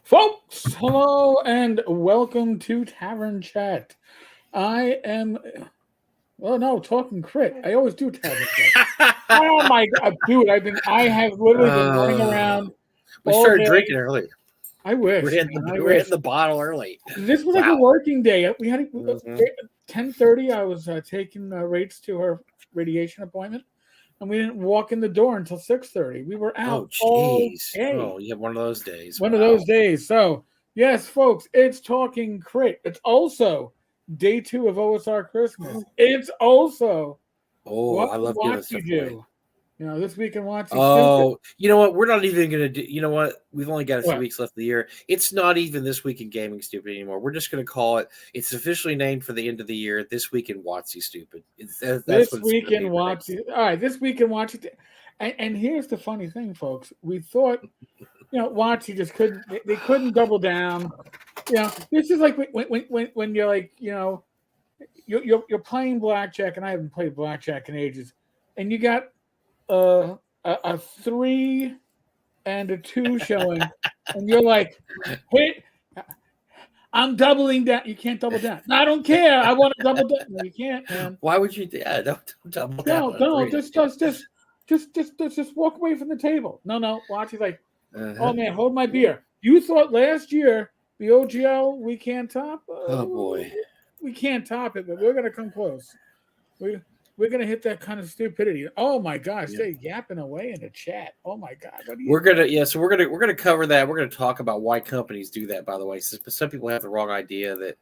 Folks, hello and welcome to Tavern Chat. I am, talking crit. I always do Tavern Chat. Oh my god, dude! I have literally been running around. We all started day. drinking early. I wish. We're hitting the bottle early. This was like a working day. We had 10:30. I was taking Rach to her radiation appointment, and we didn't walk in the door until 6:30. We were out all day. Oh, you have one of those days. One of those days. So, yes, folks, it's Talking Crit. It's also day 2 of OSR Christmas. It's also I love giving stuff away. You know, this week in WotC. Oh, you know what? We're not even going to do. You know what? We've only got a few weeks left of the year. It's not even This Week in Gaming Stupid anymore. We're just going to call it. It's officially named for the end of the year. This Week in WotC Stupid. This week in WotC. All right, this week in WotC. And here's the funny thing, folks. We thought, WotC just couldn't. They couldn't double down. This is like when you're like, you're playing blackjack, and I haven't played blackjack in ages, and you got a 3 and a 2 showing, and you're like, "Hey, I'm doubling down." You can't double down. No, I don't care. I want to double down. No, you can't, man. Why would you? Don't double down. No. Just walk away from the table. No. Watch. He's like, "Oh man, hold my beer." You thought last year the OGL we can't top. Oh boy, we can't top it, but we're gonna come close. We're gonna hit that kind of stupidity. Oh my gosh, they're yapping away in the chat. Oh my god, So we're gonna cover that. We're gonna talk about why companies do that. By the way, some people have the wrong idea that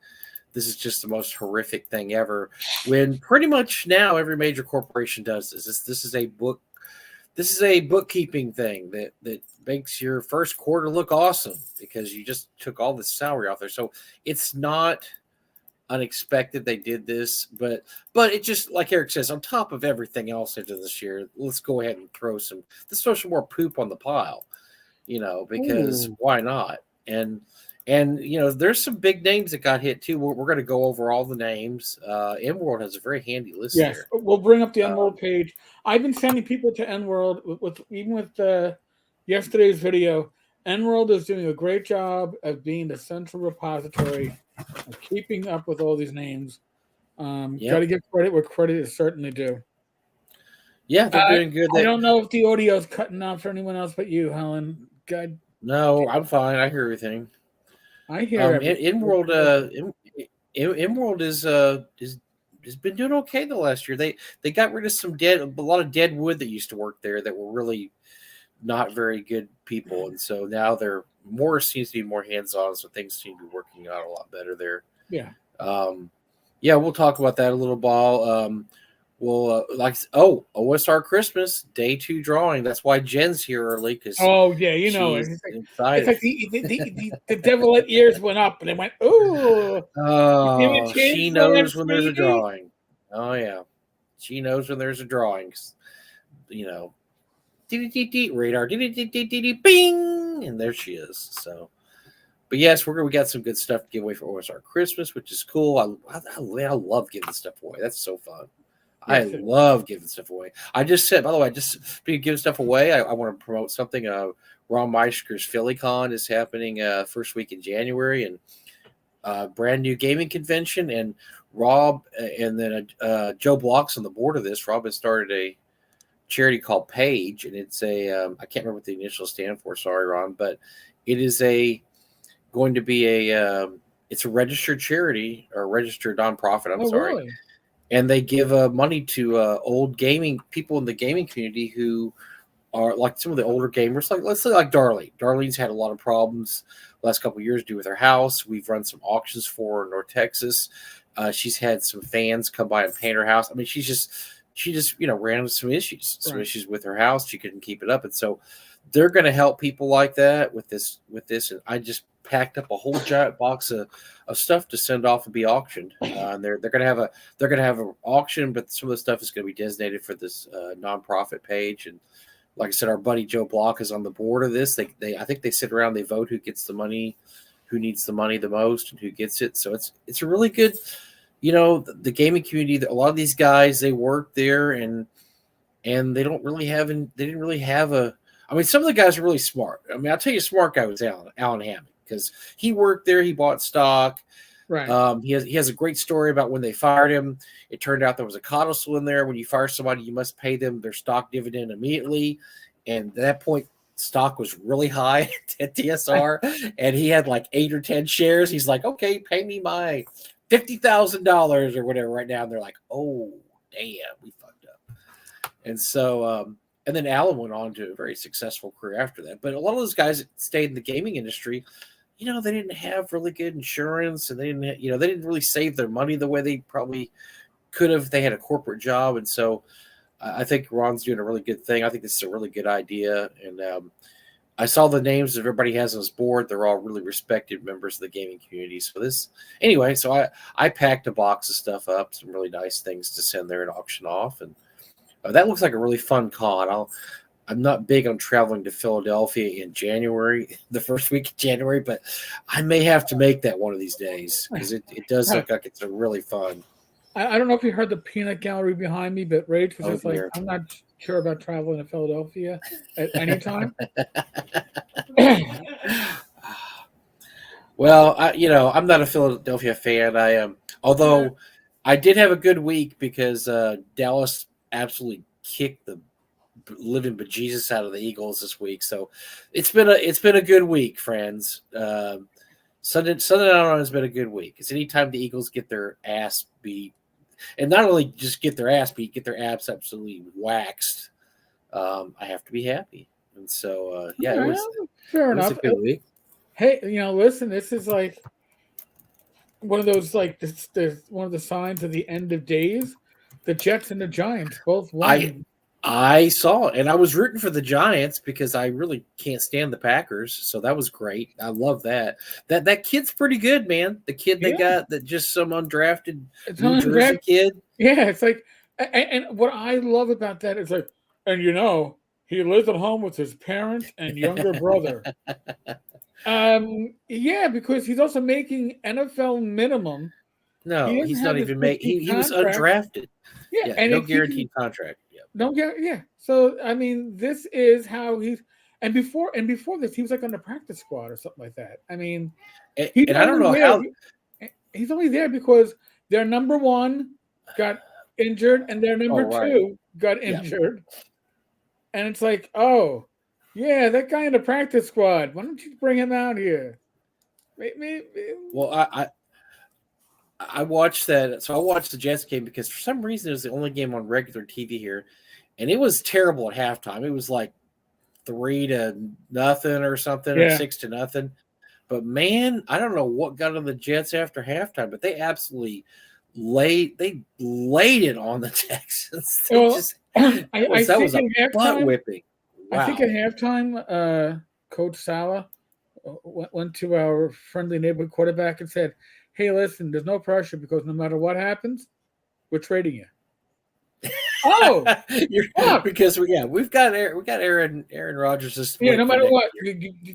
this is just the most horrific thing ever. When pretty much now every major corporation does this. This is a bookkeeping thing that makes your first quarter look awesome because you just took all the salary off there. So it's not unexpected they did this, but it just, like Eric says, on top of everything else into this year, let's go ahead and throw some more poop on the pile, because why not? And there's some big names that got hit too. We're going to go over all the names. Enworld has a very handy list. Yes, there. We'll bring up the Enworld page. I've been sending people to Enworld with yesterday's video. Enworld is doing a great job of being the central repository of keeping up with all these names. Got to give credit where credit is certainly due. Yeah, they're doing good. I don't know if the audio is cutting out for anyone else but you, Helen. God. No, I'm fine. I hear everything. I hear Enworld. Enworld has been doing okay the last year. They got rid of a lot of dead wood that used to work there that were really not very good people, and so now they're seems to be more hands-on, so things seem to be working out a lot better there. Yeah. We'll talk about that a little ball. OSR Christmas Day 2 drawing. That's why Jen's here early because it's like the devil at ears went up and they went, ooh. Oh, she knows when there's a drawing. Oh yeah, she knows when there's a drawing. Radar, bing, and there she is. So, but yes, we got some good stuff to give away for OSR Christmas, which is cool. I love giving stuff away. That's so fun. I love giving stuff away. I just said, by the way, being giving stuff away, I want to promote something. Ron Meisker's PhillyCon is happening first week in January, and brand new gaming convention. And Rob and then Joe Block's on the board of this. Rob has started a charity called Page, and it's a I can't remember what the initials stand for. Sorry, Ron, but it is going to be it's a registered charity or a registered nonprofit. I'm sorry. Really? And they give money to old gaming people in the gaming community who are like some of the older gamers. Like let's say like Darlene. Darlene's had a lot of problems the last couple of years to do with her house. We've run some auctions for her in North Texas. She's had some fans come by and paint her house. I mean, she just ran into some issues with her house. She couldn't keep it up, and so they're going to help people like that with this. And I just packed up a whole giant box of stuff to send off and be auctioned. And they're going to have an auction, but some of the stuff is going to be designated for this nonprofit page. And like I said, our buddy Joe Block is on the board of this. I think they sit around, they vote who gets the money, who needs the money the most, and who gets it. So it's a really good. The gaming community. A lot of these guys, they work there, and they didn't really have a. I mean, some of the guys are really smart. I mean, I'll tell you, a smart guy was Alan Hammond. because he worked there. He bought stock. Right. He has a great story about when they fired him. It turned out there was a codicil in there. When you fire somebody, you must pay them their stock dividend immediately. And at that point, stock was really high at TSR, and he had like 8 or 10 shares. He's like, okay, pay me my $50,000 or whatever right now. And they're like, oh, damn, we fucked up. And so, and then Alan went on to a very successful career after that. But a lot of those guys that stayed in the gaming industry, you know, they didn't have really good insurance, and they didn't really save their money the way they probably could have if they had a corporate job. And so I think Ron's doing a really good thing. I think this is a really good idea. And I saw the names that everybody has on his board. They're all really respected members of the gaming community. So I packed a box of stuff up, some really nice things to send there and auction off. And that looks like a really fun con. I'm not big on traveling to Philadelphia in January, the first week of January, but I may have to make that one of these days because it does look like it's a really fun. I don't know if you heard the peanut gallery behind me, but Rage was just like, dear. I'm not sure about traveling to Philadelphia at any time. Well, I'm not a Philadelphia fan. I am, although I did have a good week because Dallas absolutely kicked the living bejesus out of the Eagles this week. So it's been a good week, friends. Sunday night has been a good week. It's anytime the Eagles get their ass beat, and not only just get their ass beat, get their abs absolutely waxed. I have to be happy. And so it was fair it was enough. a good week. Hey, listen, this is like one of those this one of the signs of the end of days. The Jets and the Giants both won. I saw it, and I was rooting for the Giants because I really can't stand the Packers. So that was great. I love that. That kid's pretty good, man. The kid they got, that just some undrafted New Jersey kid. Yeah, it's like, and what I love about that is like, and he lives at home with his parents and younger brother. Yeah, because he's also making NFL minimum. No, he's not even making. He was undrafted. Yeah, and no guaranteed contract. No, yeah. So I mean, this is how he's. And before this, he was like on the practice squad or something like that. I mean, and I don't know how he's only there because their number one got injured and their number two got injured, and it's like, oh, yeah, that guy in the practice squad. Why don't you bring him out here? Maybe. Well, I watched that. So I watched the Jets game because for some reason it was the only game on regular TV here. And it was terrible at halftime. It was like 3-0 or something, or 6-0. But man, I don't know what got on the Jets after halftime, but they absolutely laid it on the Texans. That was a butt whipping. Wow. I think at halftime, Coach Salah went to our friendly neighborhood quarterback and said, "Hey, listen, there's no pressure because no matter what happens, we're trading you." Oh, because we've got Aaron Rodgers. No matter what,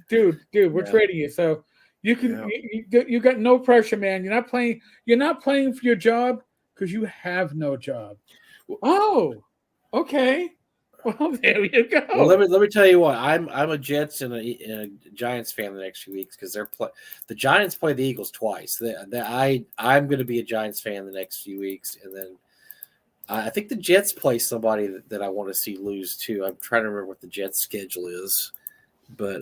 dude, we're trading you. So you can you got no pressure, man. You're not playing for your job because you have no job. Oh, okay. Well, there you go. Well, let me tell you what. I'm a Jets and a Giants fan the next few weeks because the Giants play the Eagles twice. I'm going to be a Giants fan the next few weeks, and then I think the Jets play somebody that I want to see lose too. I'm trying to remember what the Jets' schedule is, but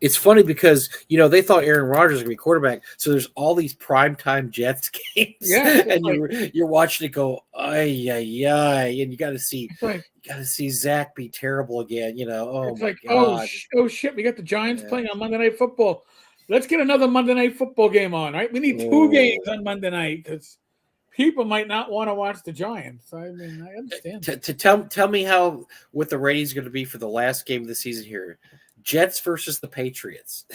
it's funny because they thought Aaron Rodgers was going to be quarterback, so there's all these primetime Jets games, and you're watching it go, ay, and you got to see Zach be terrible again. Oh it's my like, God. oh shit, we got the Giants playing on Monday Night Football. Let's get another Monday Night Football game on, right? We need 2 games on Monday night because people might not want to watch the Giants. I mean, I understand. Tell me what the ratings going to be for the last game of the season here. Jets versus the Patriots.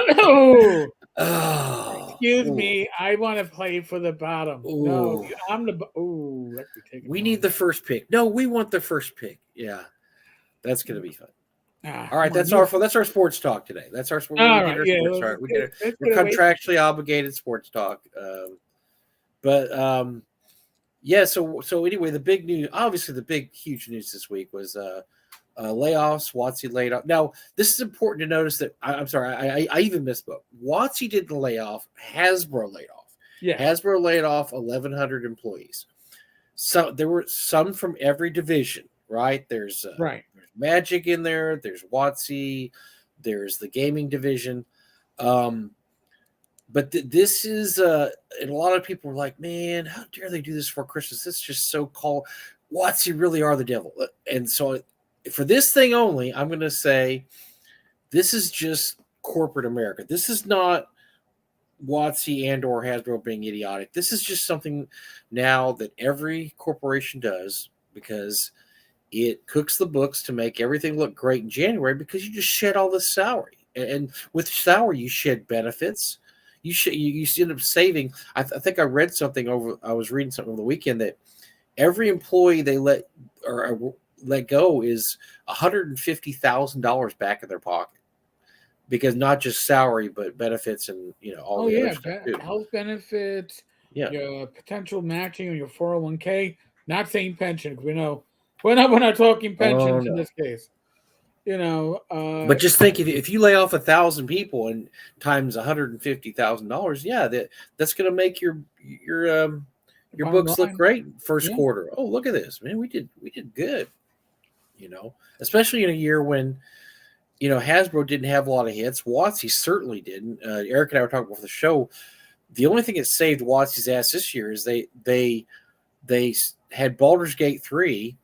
Oh, excuse me. I want to play for the bottom. Ooh. No, I'm the. Oh, we need the first pick. No, we want the first pick. Yeah, that's going to be fun. All right, that's our sports talk today. That's our sports. We're contractually obligated sports talk. So anyway, the big news, obviously the big huge news this week was layoffs. WotC laid off. Now, this is important to notice that I'm sorry, I even misspoke. WotC didn't lay off. Hasbro laid off. Yeah. Hasbro laid off 1,100 employees. So there were some from every division, right? There's Magic in there. There's WotC. There's the gaming division. But this is, and a lot of people were like, man, how dare they do this for Christmas? This is just so cold. WotC really are the devil. And so for this thing only, I'm going to say this is just corporate America. This is not WotC and or Hasbro being idiotic. This is just something now that every corporation does because it cooks the books to make everything look great in January because you just shed all this salary. And with salary, you shed benefits. You end up saving. I think I read something I was reading something over the weekend that every employee they let go is $150,000 back in their pocket because not just salary but benefits and all the other stuff too. Health benefits, your potential matching on your 401k. Not saying pension because we know we're not talking pensions in this case. But just think if you lay off 1,000 people and times $150,000, that's going to make your books look great first quarter. Oh, look at this, man! We did good, especially in a year when Hasbro didn't have a lot of hits. WotC certainly didn't. Eric and I were talking before the show. The only thing that saved WotC's ass this year is they had Baldur's Gate 3,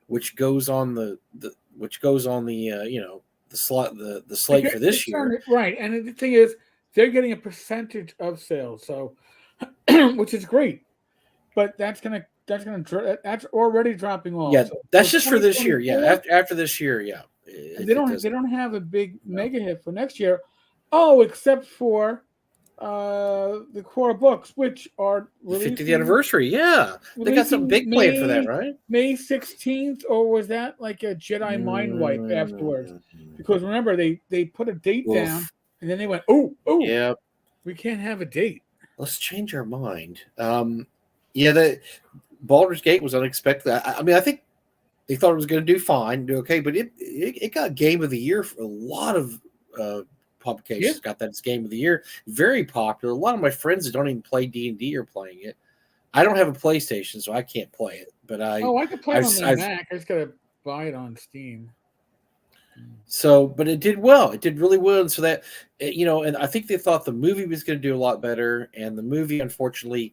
which goes on the slate for this year. Right. And the thing is, they're getting a percentage of sales, so which is great. But that's already dropping off. Yeah, so that's just for this year. Yeah, after this year, yeah. They don't have a big mega hit for next year. Oh, except for the core books, which are releasing 50th anniversary. Yeah, they got some big planned for that, right? May 16th, or was that like a Jedi mind wipe afterwards? Because remember, they put a date down, and then they went, oh, yeah, we can't have a date. Let's change our mind. The Baldur's Gate was unexpected. I mean, I think they thought it was going to do okay, but it got Game of the Year for a lot of publications. Got that as Game of the Year. Very popular. A lot of my friends that don't even play D&D are playing it. I don't have a PlayStation, so I can't play it. But I could play it on my Mac. I just got to buy it on Steam. So, but it did well. It did really well. And so that, and I think they thought the movie was going to do a lot better. And the movie, unfortunately,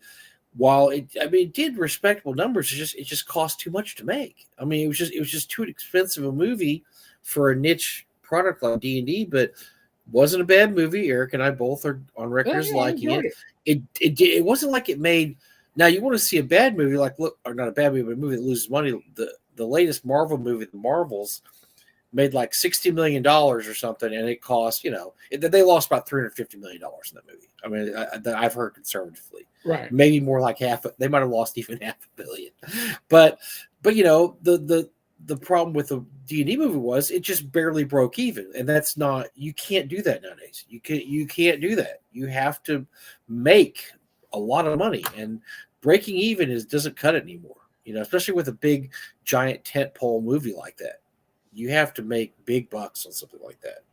while it did respectable numbers, it just cost too much to make. I mean, it was just too expensive a movie for a niche product like D&D, but wasn't a bad movie. Eric and I both are on record as liking it. It wasn't like it made. Now you want to see a bad movie, not a bad movie, but a movie that loses money. The latest Marvel movie, The Marvels, made like $60 million or something, and it cost, they lost about $350 million in that movie. I mean, I've heard conservatively, right? Maybe more like they might have lost even $500 million. But the problem with the D&D movie was it just barely broke even, and that's not. You can't do that nowadays. You can't do that. You have to make a lot of money, and breaking even doesn't cut it anymore. Especially with a big giant tentpole movie like that. You have to make big bucks on something like that.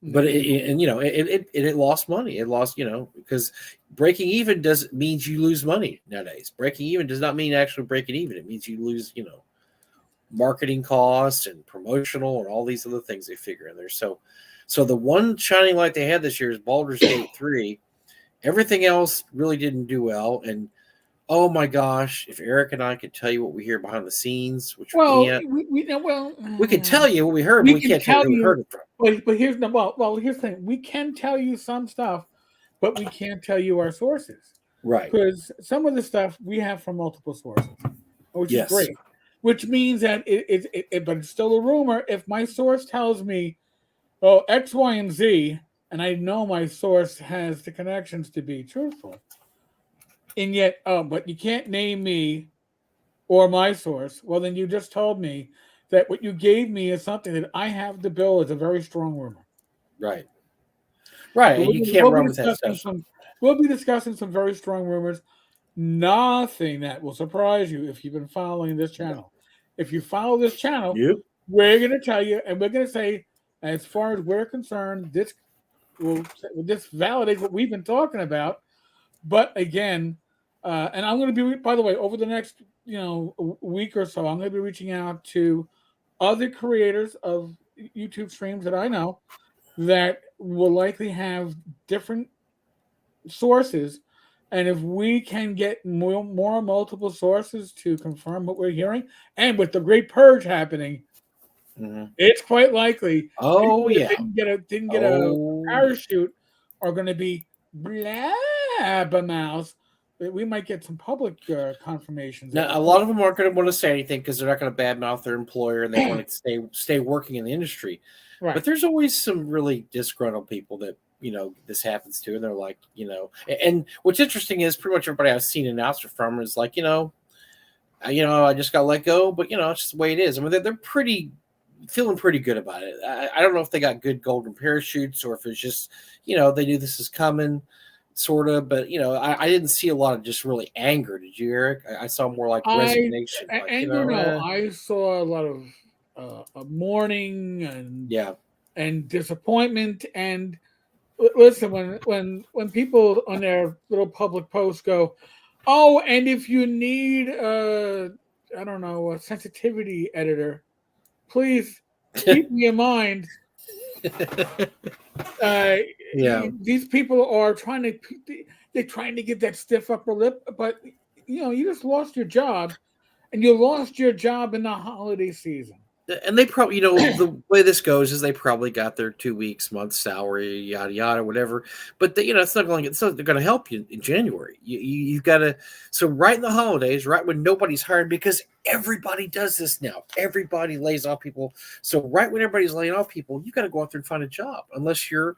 But it lost money. It lost, because breaking even means you lose money nowadays. Breaking even does not mean actually breaking even. It means you lose, marketing costs and promotional and all these other things they figure in there. So the one shining light they had this year is Baldur's Gate 3. Everything else really didn't do well. And oh my gosh! If Eric and I could tell you what we hear behind the scenes, which we can't, we can tell you what we heard, but we can't tell you who we heard it from. But here's the thing: we can tell you some stuff, but we can't tell you our sources, right? Because some of the stuff we have from multiple sources, which is great. Which means that but it's still a rumor. If my source tells me, oh, X, Y, and Z, and I know my source has the connections to be truthful. And yet, but you can't name me or my source. Well, then you just told me that what you gave me is something that I have to bill as a very strong rumor. Right. Right. And you can't run with that stuff. We'll be discussing some very strong rumors. Nothing that will surprise you if you've been following this channel. if you follow this channel, Yep. we're going to tell you, and we're going to say, as far as we're concerned, this will this validate what we've been talking about. But again, and I'm going to be, by the way, over the next week or so, I'm going to be reaching out to other creators of YouTube streams that I know that will likely have different sources. And if we can get more multiple sources to confirm what we're hearing, and with the Great Purge happening, it's quite likely. Oh yeah, didn't get a parachute are going to be blabbermouths. We might get some public confirmations. Now, a lot of them aren't going to want to say anything because they're not going to badmouth their employer and they want to stay working in the industry. Right. But there's always some really disgruntled people that this happens to, and they're like, And what's interesting is pretty much everybody I've seen an announcer from is like, I just got let go, but it's just the way it is. I mean, they're feeling pretty good about it. I don't know if they got good golden parachutes or if it's just they knew this is coming. Sort of, but I didn't see a lot of just really anger. Did you, Eric? I saw more like resignation. I saw a lot of mourning and disappointment. And listen, when people on their little public posts go, "Oh, and if you need a sensitivity editor, please keep me in mind." These people are trying to get that stiff upper lip, but you just lost your job, and you lost your job in the holiday season. And they probably, the way this goes is they probably got their 2 weeks, month salary, yada yada, whatever. But it's not going to help you in January. You've got to. So right in the holidays, right when nobody's hired, because everybody does this now. Everybody lays off people. So right when everybody's laying off people, you got to go out there and find a job, unless you're,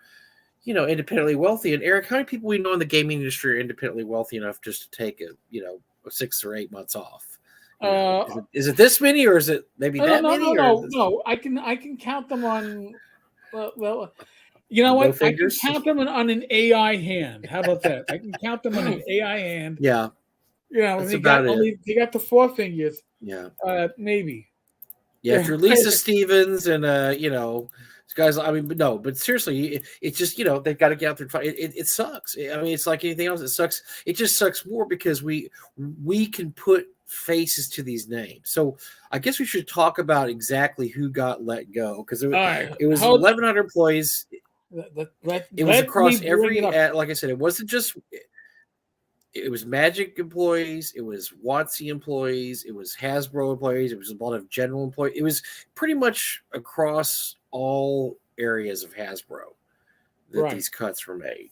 independently wealthy. And Eric, how many people we know in the gaming industry are independently wealthy enough just to take 6 or 8 months off? Is it this many, or is it maybe that many? No. I can count them on. Well, you know what? I can count them on an AI hand. How about that? I can count them on an AI hand. Yeah. They got the 4 fingers. Yeah. Maybe. Yeah. If you're Lisa Stevens and guys, but seriously, it's just they've got to get out there and fight. It sucks. I mean, it's like anything else. It sucks. It just sucks more because we can put faces to these names. So I guess we should talk about exactly who got let go, because it was 1,100 employees. It was across every. Like I said, it wasn't just. It was Magic employees. It was WotC employees. It was Hasbro employees. It was a lot of general employees. It was pretty much across all areas of Hasbro that these cuts were made.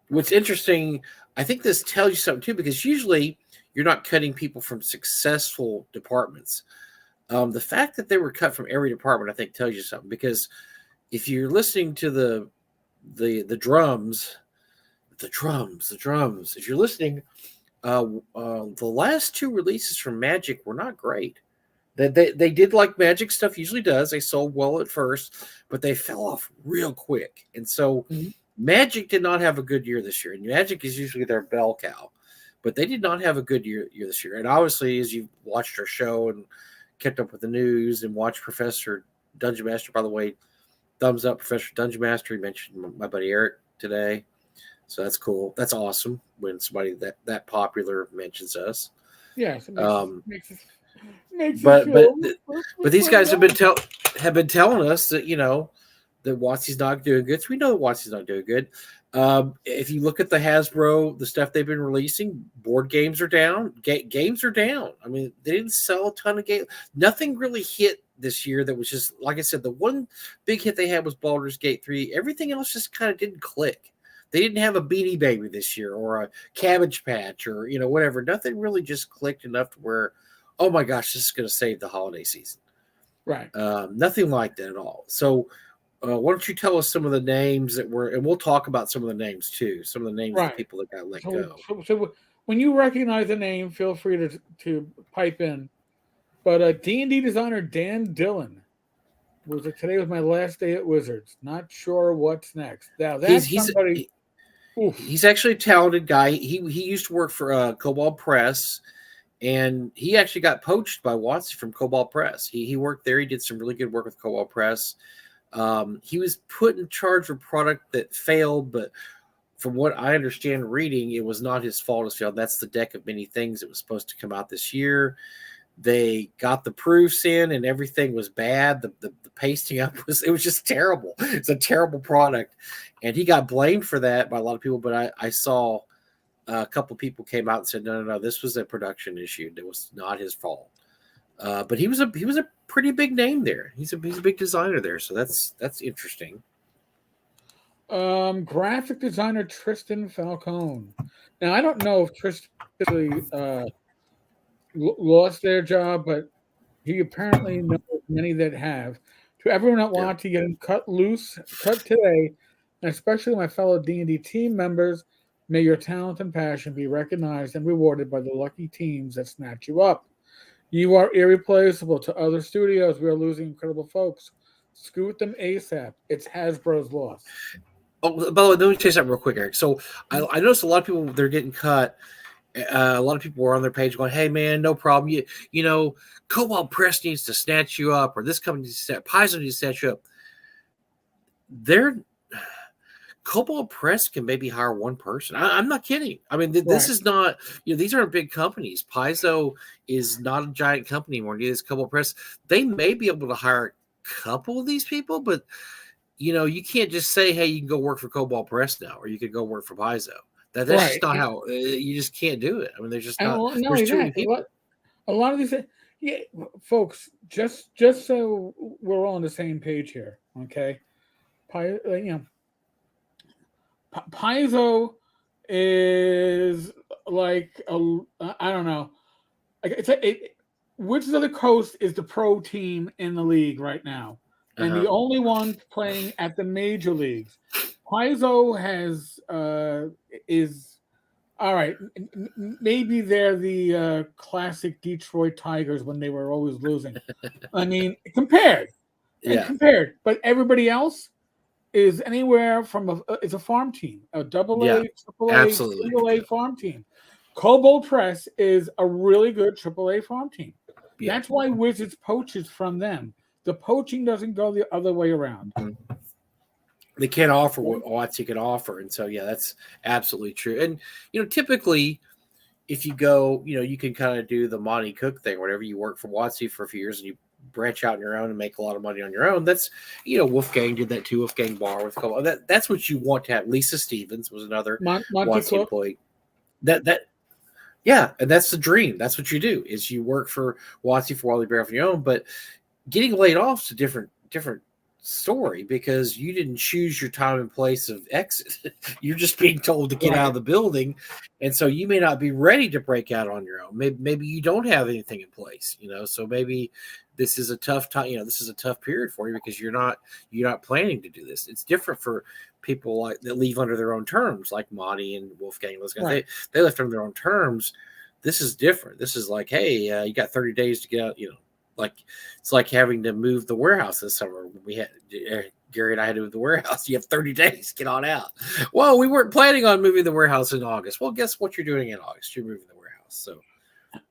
What's interesting, I think this tells you something too, because usually you're not cutting people from successful departments. The fact that they were cut from every department, I think, tells you something, because if you're listening to the drums, if you're listening, the last 2 releases from Magic were not great. They did like Magic stuff usually does. They sold well at first, but they fell off real quick. And so Magic did not have a good year this year. And Magic is usually their bell cow, but they did not have a good year this year. And obviously, as you watched our show and kept up with the news and watched Professor Dungeon Master, by the way, thumbs up, Professor Dungeon Master. He mentioned my buddy Eric today. So that's cool. That's awesome when somebody that popular mentions us. Yes. But these guys have been telling us that that WotC's not doing good. So we know that WotC's not doing good. If you look at the Hasbro, the stuff they've been releasing, board games are down. Games are down. I mean, they didn't sell a ton of games. Nothing really hit this year that was just, like I said, the one big hit they had was Baldur's Gate 3. Everything else just kind of didn't click. They didn't have a Beanie Baby this year or a Cabbage Patch or, whatever. Nothing really just clicked enough to where, oh my gosh, this is going to save the holiday season. Right. Nothing like that at all. So why don't you tell us some of the names that were, and we'll talk about some of the names too, some of the names of people that got let go. So when you recognize a name, feel free to pipe in. But D&D designer Dan Dillon today was my last day at Wizards. Not sure what's next. Now that's somebody. He's actually a talented guy. He used to work for Cobalt Press, and he actually got poached by WotC from Cobalt Press. He worked there. He did some really good work with Cobalt Press. He was put in charge of a product that failed, but from what I understand reading, it was not his fault. It failed. That's the Deck of Many Things. It was supposed to come out this year. They got the proofs in, and everything was bad. The pasting up was just terrible. It's a terrible product, and he got blamed for that by a lot of people. But I saw a couple of people came out and said, no, this was a production issue. It was not his fault. But he was a pretty big name there. He's a big designer there, so that's interesting. Graphic designer Tristan Falcone. Now I don't know if Tristan really lost their job, but he apparently knows many that have. To everyone at WotC getting cut today, and especially my fellow D&D team members, may your talent and passion be recognized and rewarded by the lucky teams that snatch you up. You are irreplaceable to other studios. We are losing incredible folks. Scoot them ASAP. It's Hasbro's loss. Oh, by the way, let me say something real quick, Eric. So I noticed a lot of people, they're getting cut. A lot of people were on their page going, hey, man, no problem. You know, Cobalt Press needs to snatch you up, or this company needs to Paizo needs to snatch you up. Cobalt Press can maybe hire one person. I'm not kidding. I mean, this is not, these aren't big companies. Paizo is not a giant company anymore. Neither is Cobalt Press. They may be able to hire a couple of these people, but, you can't just say, hey, you can go work for Cobalt Press now, or you could go work for Paizo. That's just not how, you just can't do it. I mean, there's just not, there's too many people. A lot of these, folks, just so we're all on the same page here, okay? Paizo is like I don't know. Wizards of the Coast is the pro team in the league right now, and the only one playing at the major leagues. Paizo is all right. Maybe they're the classic Detroit Tigers when they were always losing. I mean, compared, but everybody else is anywhere from it's a farm team, a AA, AAA, single A farm team. Cobalt Press is a really good AAA farm team. Yeah. That's why Wizards poaches from them. The poaching doesn't go the other way around. Mm-hmm. They can't offer what WotC can offer, and so that's absolutely true. And typically, if you go, you can kind of do the Monty Cook thing, whatever. You work for WotC for a few years, and you branch out on your own and make a lot of money on your own. That's Wolfgang did that too. Wolfgang Bar with that's what you want to have. Lisa Stevens was another WotC employee. And that's the dream. That's what you do is you work for WotC for a while, you bear off your own. But getting laid off is a different story because you didn't choose your time and place of exit. You're just being told to get out of the building, and so you may not be ready to break out on your own. Maybe you don't have anything in place, so maybe this is a tough time. This is a tough period for you because you're not planning to do this. It's different for people that leave under their own terms, like Monty and Wolfgang. Those guys, they left under their own terms. This is different. This is like, hey, you got 30 days to get out. Like it's like having to move the warehouse this summer. We had Gary and I had to move the warehouse. You have 30 days, get on out. Well, we weren't planning on moving the warehouse in August. Well, guess what you're doing in August? You're moving the warehouse. So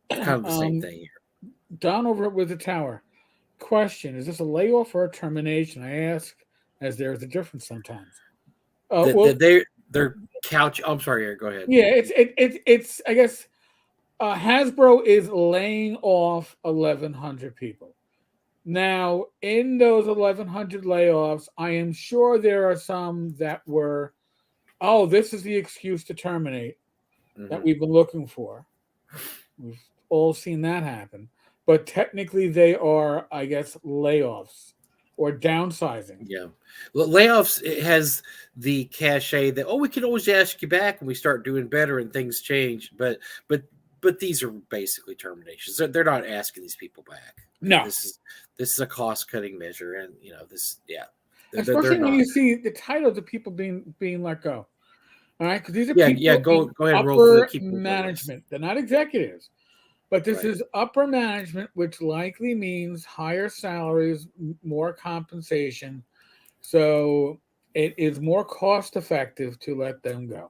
kind of the same thing here. Don over with the tower. Question: is this a layoff or a termination? I ask, as there is a difference sometimes. They're couch. I'm sorry, Eric. Go ahead. Yeah, it's. I guess. Hasbro is laying off 1,100 people. Now, in those 1,100 layoffs, I am sure there are some that were, this is the excuse to terminate that we've been looking for. We've all seen that happen. But technically, they are, I guess, layoffs or downsizing. Yeah. Well, layoffs, it has the cachet that, we can always ask you back when we start doing better and things change. But these are basically terminations. They're not asking these people back. No, this is a cost cutting measure, and especially when you see the titles of people being let go. All right, because these are people go ahead and upper management. They're not executives, but this is upper management, which likely means higher salaries, more compensation. So it is more cost effective to let them go.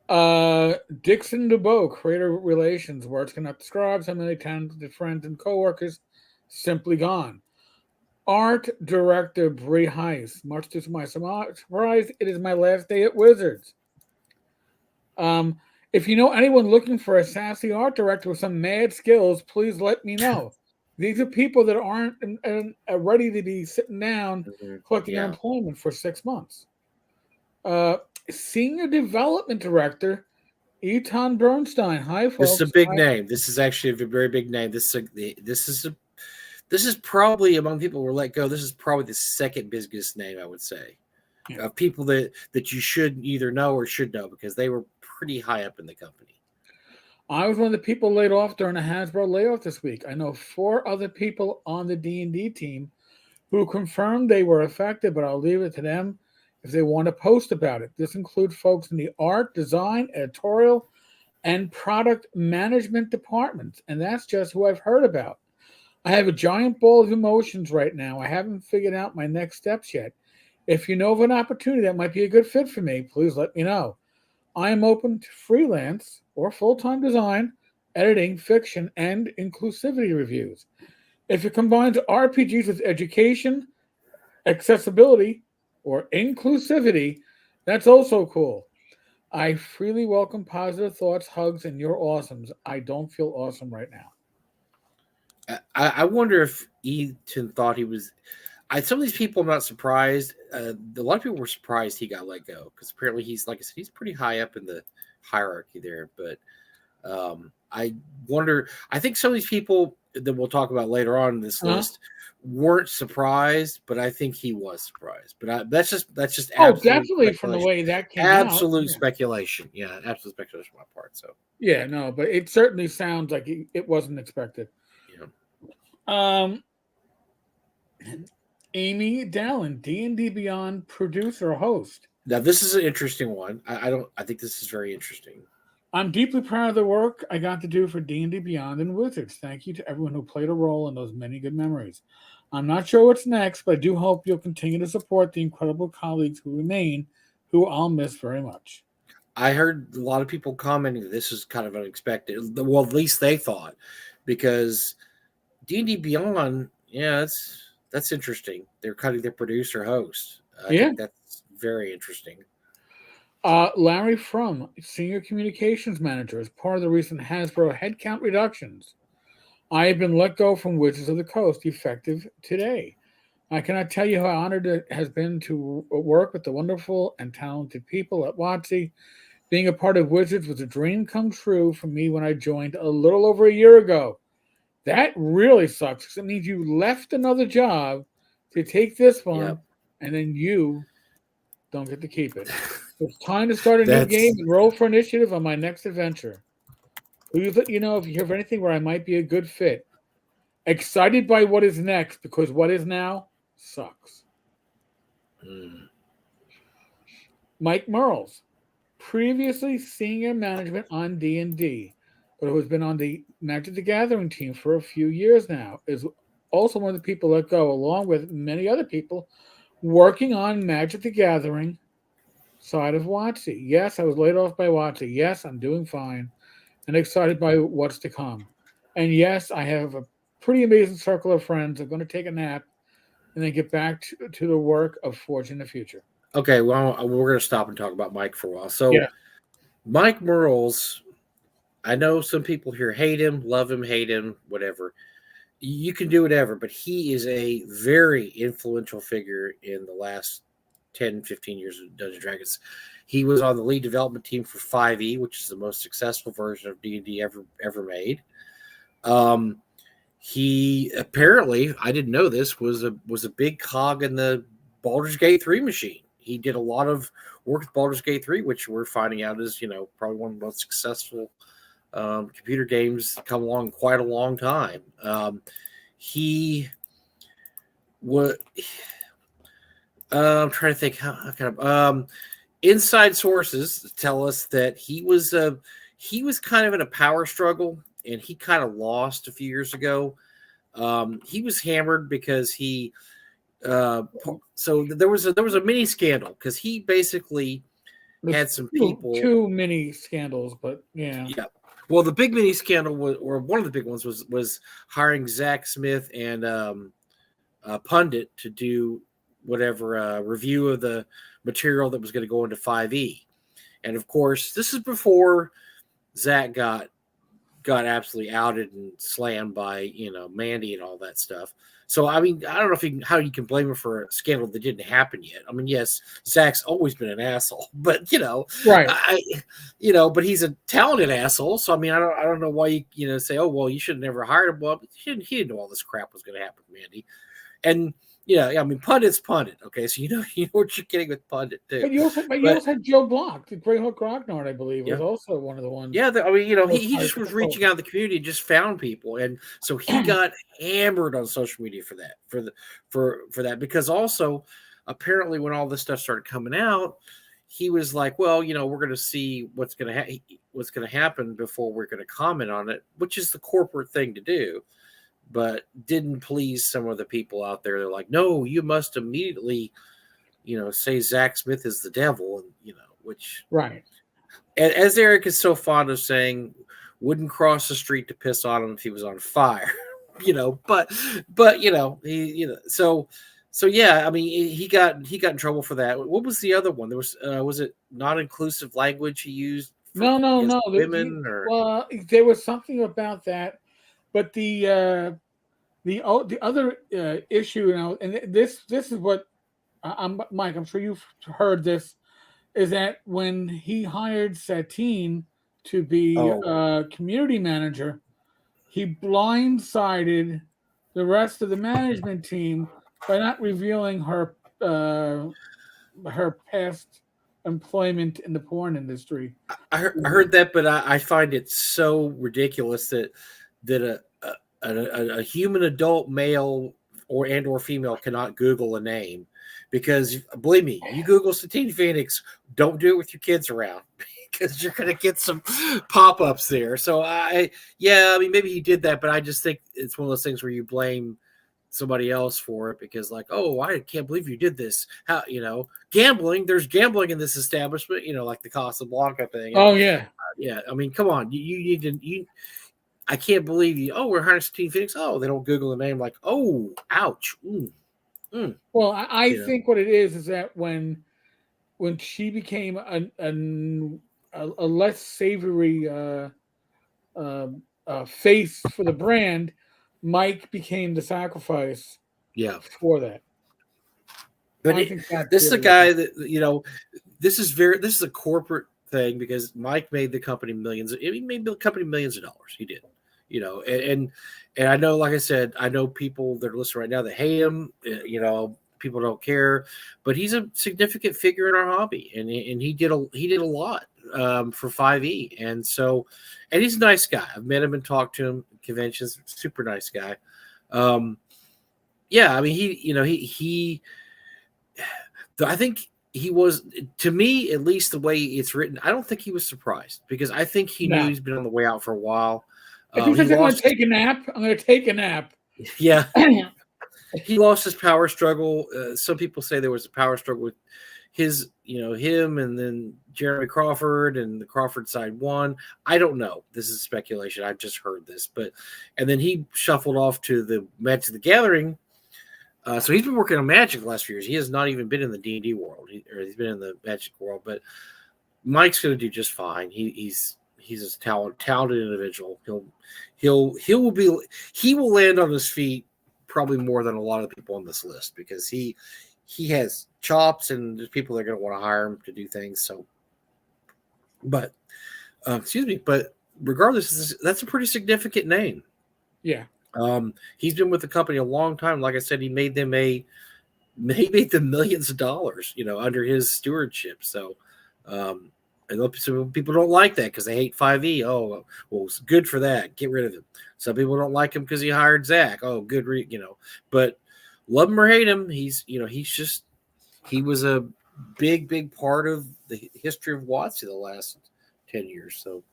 Dixon DeBow, creator relations. Words cannot describe so many talented friends and coworkers simply gone. Art director Bree Heiss. Much to my surprise, it is my last day at Wizards. If you know anyone looking for a sassy art director with some mad skills, please let me know. These are people that aren't ready to be sitting down collecting Yeah. unemployment for 6 months. Senior development director Eton Bernstein. Hi, This is a folks. big name. This is actually a very big name. This is probably among people who were let go. This is probably the second biggest name, I would say, of people that you should either know or should know because they were pretty high up in the company. I was one of the people laid off during a Hasbro layoff this week. I know 4 other people on the D&D team who confirmed they were affected, but I'll leave it to them if they want to post about it. This includes folks in the art, design, editorial, and product management departments, and that's just who I've heard about. I have a giant ball of emotions right now. I haven't figured out my next steps yet. If you know of an opportunity that might be a good fit for me, please let me know. I am open to freelance or full-time design, editing, fiction, and inclusivity reviews. If it combines RPGs with education, accessibility, or inclusivity, that's also cool. I freely welcome positive thoughts, hugs, and your awesomes. I don't feel awesome right now. I wonder if Ethan thought he was. Some of these people, I'm not surprised. A lot of people were surprised he got let go because apparently he's, like I said, he's pretty high up in the hierarchy there. But I wonder. I think some of these people that we'll talk about later on in this list weren't surprised, but I think he was surprised. But that's just Definitely from the way that came out. Absolute speculation. Yeah, absolute speculation on my part. So yeah, no, but it certainly sounds like it wasn't expected. Yeah. Amy Dallin, D&D Beyond producer host. Now this is an interesting one. I think this is very interesting. I'm deeply proud of the work I got to do for D&D Beyond and Wizards. Thank you to everyone who played a role in those many good memories. I'm not sure what's next, but I do hope you'll continue to support the incredible colleagues who remain, who I'll miss very much. I heard a lot of people commenting that this is kind of unexpected. Well, at least they thought, because D&D Beyond, yeah, that's interesting. They're cutting their producer host. I think that's very interesting. Larry Frum, Senior Communications Manager, is part of the recent Hasbro headcount reductions. I have been let go from Wizards of the Coast, effective today. I cannot tell you how honored it has been to work with the wonderful and talented people at WotC. Being a part of Wizards was a dream come true for me when I joined a little over a year ago. That really sucks because it means you left another job to take this one, and then you don't get to keep it. It's time to start a new game and roll for initiative on my next adventure. Please let you know if you hear of anything where I might be a good fit. Excited by what is next because what is now sucks. Mike Mearls, previously senior management on D&D, but who has been on the Magic the Gathering team for a few years now, is also one of the people let go, along with many other people working on Magic the Gathering side of WotC. Yes, I was laid off by WotC. Yes, I'm doing fine and excited by what's to come. And yes, I have a pretty amazing circle of friends. I'm going to take a nap and then get back to the work of forging the future. Okay, well, we're going to stop and talk about Mike for a while. So, Mike Mearls, I know some people here hate him, love him, hate him, whatever. You can do whatever, but he is a very influential figure in the last 10, 15 years of Dungeons & Dragons. He was on the lead development team for 5e, which is the most successful version of D&D ever made. He apparently, I didn't know this, was a big cog in the Baldur's Gate 3 machine. He did a lot of work with Baldur's Gate 3, which we're finding out is, probably one of the most successful computer games come along in quite a long time. He was. I'm trying to think how kind of inside sources tell us that he was kind of in a power struggle, and he kind of lost a few years ago. He was hammered because so there was a mini scandal because he basically had some people. Two mini scandals, but yeah. Yeah. Well, the big mini scandal was, or one of the big ones was hiring Zach Smith and Pundit to do whatever review of the material that was going to go into 5e. And of course, this is before Zach got absolutely outed and slammed by Mandy and all that stuff. So I mean, I don't know how you can blame him for a scandal that didn't happen yet. I mean, yes, Zach's always been an asshole, but right. But he's a talented asshole. So I mean, I don't know why you say, oh well, you should have never hired him. Well, he didn't know all this crap was going to happen with Mandy, and. Yeah, I mean, Pundit's Pundit. Okay, so you know what you're getting with Pundit too. But you also had Joe Block, the Grey Hook Rocknard, I believe, was also one of the ones. Yeah, I mean, he just was reaching out in the community and just found people, and so he got hammered on social media for that because also apparently when all this stuff started coming out, he was like, well, we're going to see what's going to happen before we're going to comment on it, which is the corporate thing to do. But didn't please some of the people out there. They're like, no, you must immediately, say Zach Smith is the devil, and which right. As Eric is so fond of saying, wouldn't cross the street to piss on him if he was on fire, But so yeah. I mean, he got in trouble for that. What was the other one? There was it not inclusive language he used? No. Women well, there was something about that. But the other issue, and this is what Mike, I'm sure you've heard this, is that when he hired Satine to be community manager, he blindsided the rest of the management team by not revealing her past employment in the porn industry. I heard that, but I find it so ridiculous that a human adult male or female cannot Google a name, because believe me, you Google Satine Phoenix, don't do it with your kids around because you're going to get some pop-ups there. So I mean, maybe he did that, but I just think it's one of those things where you blame somebody else for it because like, oh, I can't believe you did this. How, gambling, there's gambling in this establishment, like the Casablanca thing. Oh yeah. Yeah. I mean, come on, you need to, I can't believe you. Oh, we're hiring Satine Phoenix. Oh, they don't Google the name. Like, oh, ouch. Well, I think what it is that when she became a less savory face for the brand, Mike became the sacrifice. Yeah, for that. But this is a guy that this is a corporate thing because Mike made the company millions. He made the company millions of dollars. He did. And I know, like I said, I know people that are listening right now that hate him. People don't care, but he's a significant figure in our hobby, and he did a lot for 5e, and he's a nice guy. I've met him and talked to him at conventions. Super nice guy. Yeah, I mean he I think he was, to me at least, the way it's written. I don't think he was surprised because I think he knew he's been on the way out for a while. If he says, I'm going to take a nap, I'm going to take a nap. Yeah. He lost his power struggle. Some people say there was a power struggle with him and then Jeremy Crawford, and the Crawford side won. I don't know. This is speculation. I've just heard this. And then he shuffled off to the Magic the Gathering. So he's been working on Magic the last few years. He has not even been in the D&D world. He's been in the Magic world. But Mike's going to do just fine. He's a talented individual. He will land on his feet probably more than a lot of the people on this list because he has chops and there's people that are going to want to hire him to do things. So, but regardless, that's a pretty significant name. Yeah. He's been with the company a long time. Like I said, he made them millions of dollars, under his stewardship. So, and some people don't like that because they hate 5e. Oh, well, it's good for that. Get rid of him. Some people don't like him because he hired Zach. Oh, good, But love him or hate him, he was a big part of the history of WotC the last 10 years. So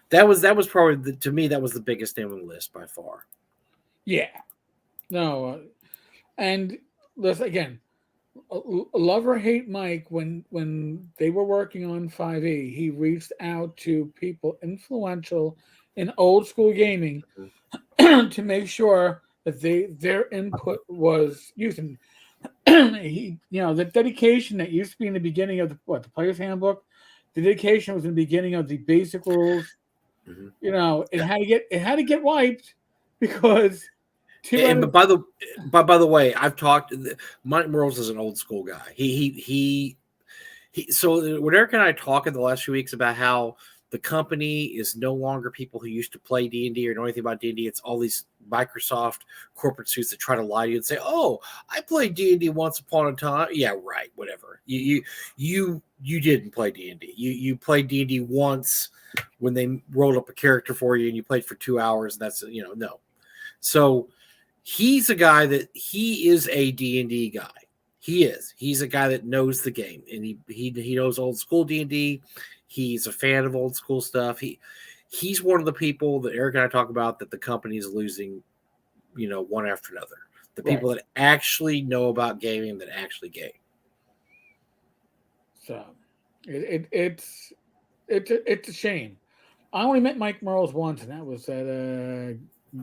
that was probably to me that was the biggest name on the list by far. Yeah. No, and listen again. love or hate Mike, when they were working on 5e, he reached out to people influential in old school gaming to make sure that their input was used. And he, the dedication that used to be in the beginning of the player's handbook, the dedication was in the beginning of the basic rules. Mm-hmm. It had to get wiped because And by the way, I've talked. Mike Mearls is an old school guy. He. So when Eric and I talk in the last few weeks about how the company is no longer people who used to play D&D or know anything about D&D, it's all these Microsoft corporate suits that try to lie to you and say, "Oh, I played D&D once upon a time." Yeah, right. Whatever. You didn't play D&D. You played D&D once when they rolled up a character for you and you played for 2 hours. And that's no. So he's a guy that he is a D&D guy. He is. He's a guy that knows the game, and he knows old school D&D. He's a fan of old school stuff. He's one of the people that Eric and I talk about that the company is losing, one after another. The people that actually know about gaming, that actually game. So it's a shame. I only met Mike Mearls once, and that was at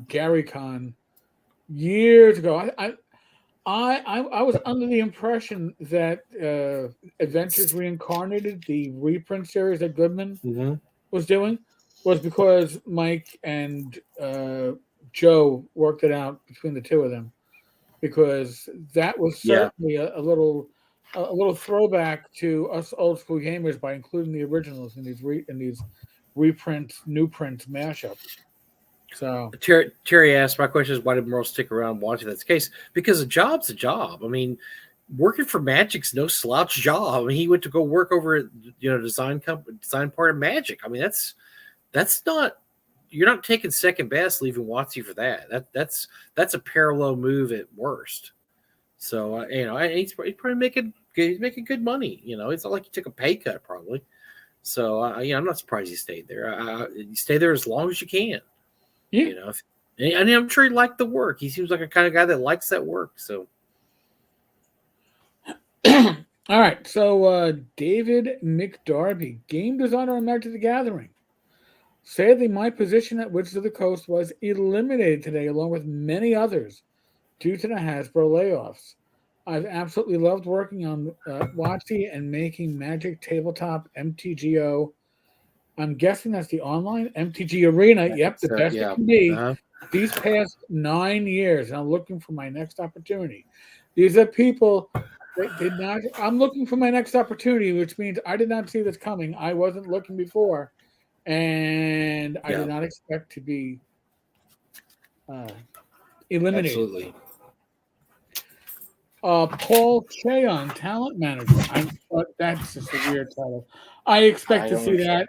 Gary Con years ago. I was under the impression that Adventures Reincarnated, the reprint series that Goodman was doing, was because Mike and Joe worked it out between the two of them, because that was certainly a little throwback to us old school gamers by including the originals in these reprints, new prints mashups. So Terry asked, my question is, why did Mearls stick around watching? That's the case because a job's a job. I mean, working for Magic's no slouch job. I mean, he went to go work over at design part of Magic. I mean, that's not, you're not taking second best leaving WotC for that. That's a parallel move at worst. So he's probably making good money. It's not like he took a pay cut probably. So I'm not surprised he stayed there. You stay there as long as you can. Yeah. And I'm sure he liked the work. He seems like a kind of guy that likes that work. So, all right. So, David McDarby, game designer on Magic the Gathering. Sadly, my position at Wizards of the Coast was eliminated today, along with many others, due to the Hasbro layoffs. I've absolutely loved working on WotC and making Magic Tabletop MTGO. I'm guessing that's the online MTG Arena. Yep, the best it can be. These past 9 years, and I'm looking for my next opportunity. These are people that did not. I'm looking for my next opportunity, which means I did not see this coming. I wasn't looking before, and I did not expect to be eliminated. Absolutely. Paul Cheon, talent manager. That's just a weird title. I expect to see that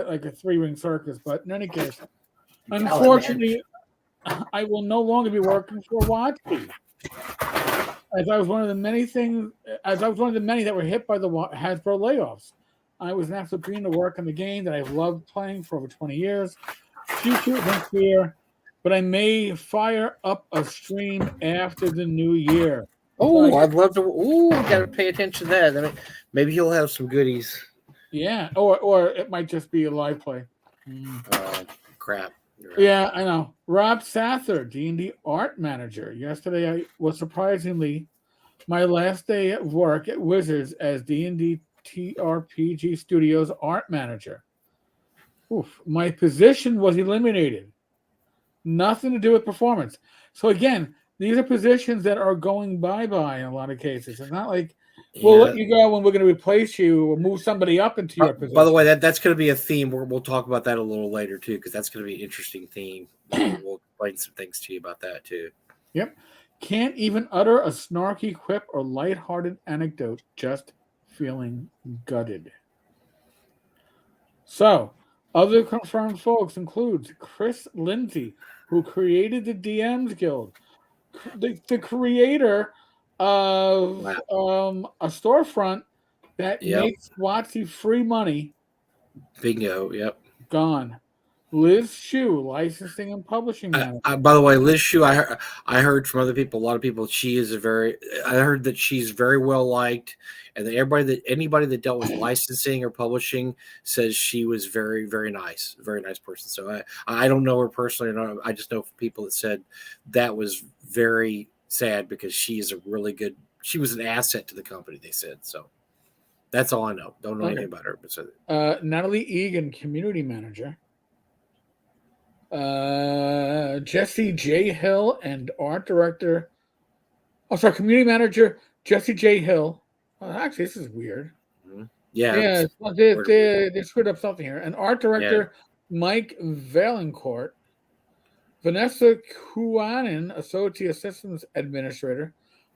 like a 3-ring circus, but in any case, unfortunately, I will no longer be working for WotC. As I was one of the many that were hit by the Hasbro layoffs. I was an absolute dream to work on the game that I've loved playing for over 20 years. Future is unclear, but I may fire up a stream after the new year. Oh, I'd love to. Oh, got to pay attention to that. I mean, maybe he'll have some goodies. Yeah, or it might just be a live play. Crap. Right. Yeah, I know. Rob Sather, D&D art manager. Yesterday, I was surprisingly my last day at work at Wizards as D&D TRPG Studios art manager. Oof. My position was eliminated. Nothing to do with performance. So again, these are positions that are going bye-bye in a lot of cases. It's not like we'll let you go when we're going to replace you or move somebody up into your position. By the way, that's going to be a theme. We'll talk about that a little later, too, because that's going to be an interesting theme. We'll explain some things to you about that, too. Yep. Can't even utter a snarky quip or lighthearted anecdote. Just feeling gutted. So, other confirmed folks includes Chris Lindsay, who created the DMs Guild. The creator of a storefront that makes WotC free money. Bingo, yep. Gone. Liz Shu, licensing and publishing manager. By the way, Liz Shu, I heard from other people, a lot of people, I heard that she's very well liked, and that anybody that dealt with licensing or publishing says she was very, very nice person. So I don't know her personally, I just know from people that said that was very sad because she was an asset to the company, they said. So that's all I know. Don't know anything about her. But Natalie Egan, community manager. Jesse J. Hill and art director. Oh, sorry, community manager Jesse J. Hill. Actually, this is weird. Yeah, they screwed up something here. And art director Mike Valancourt, Vanessa Kuanen, associate systems administrator,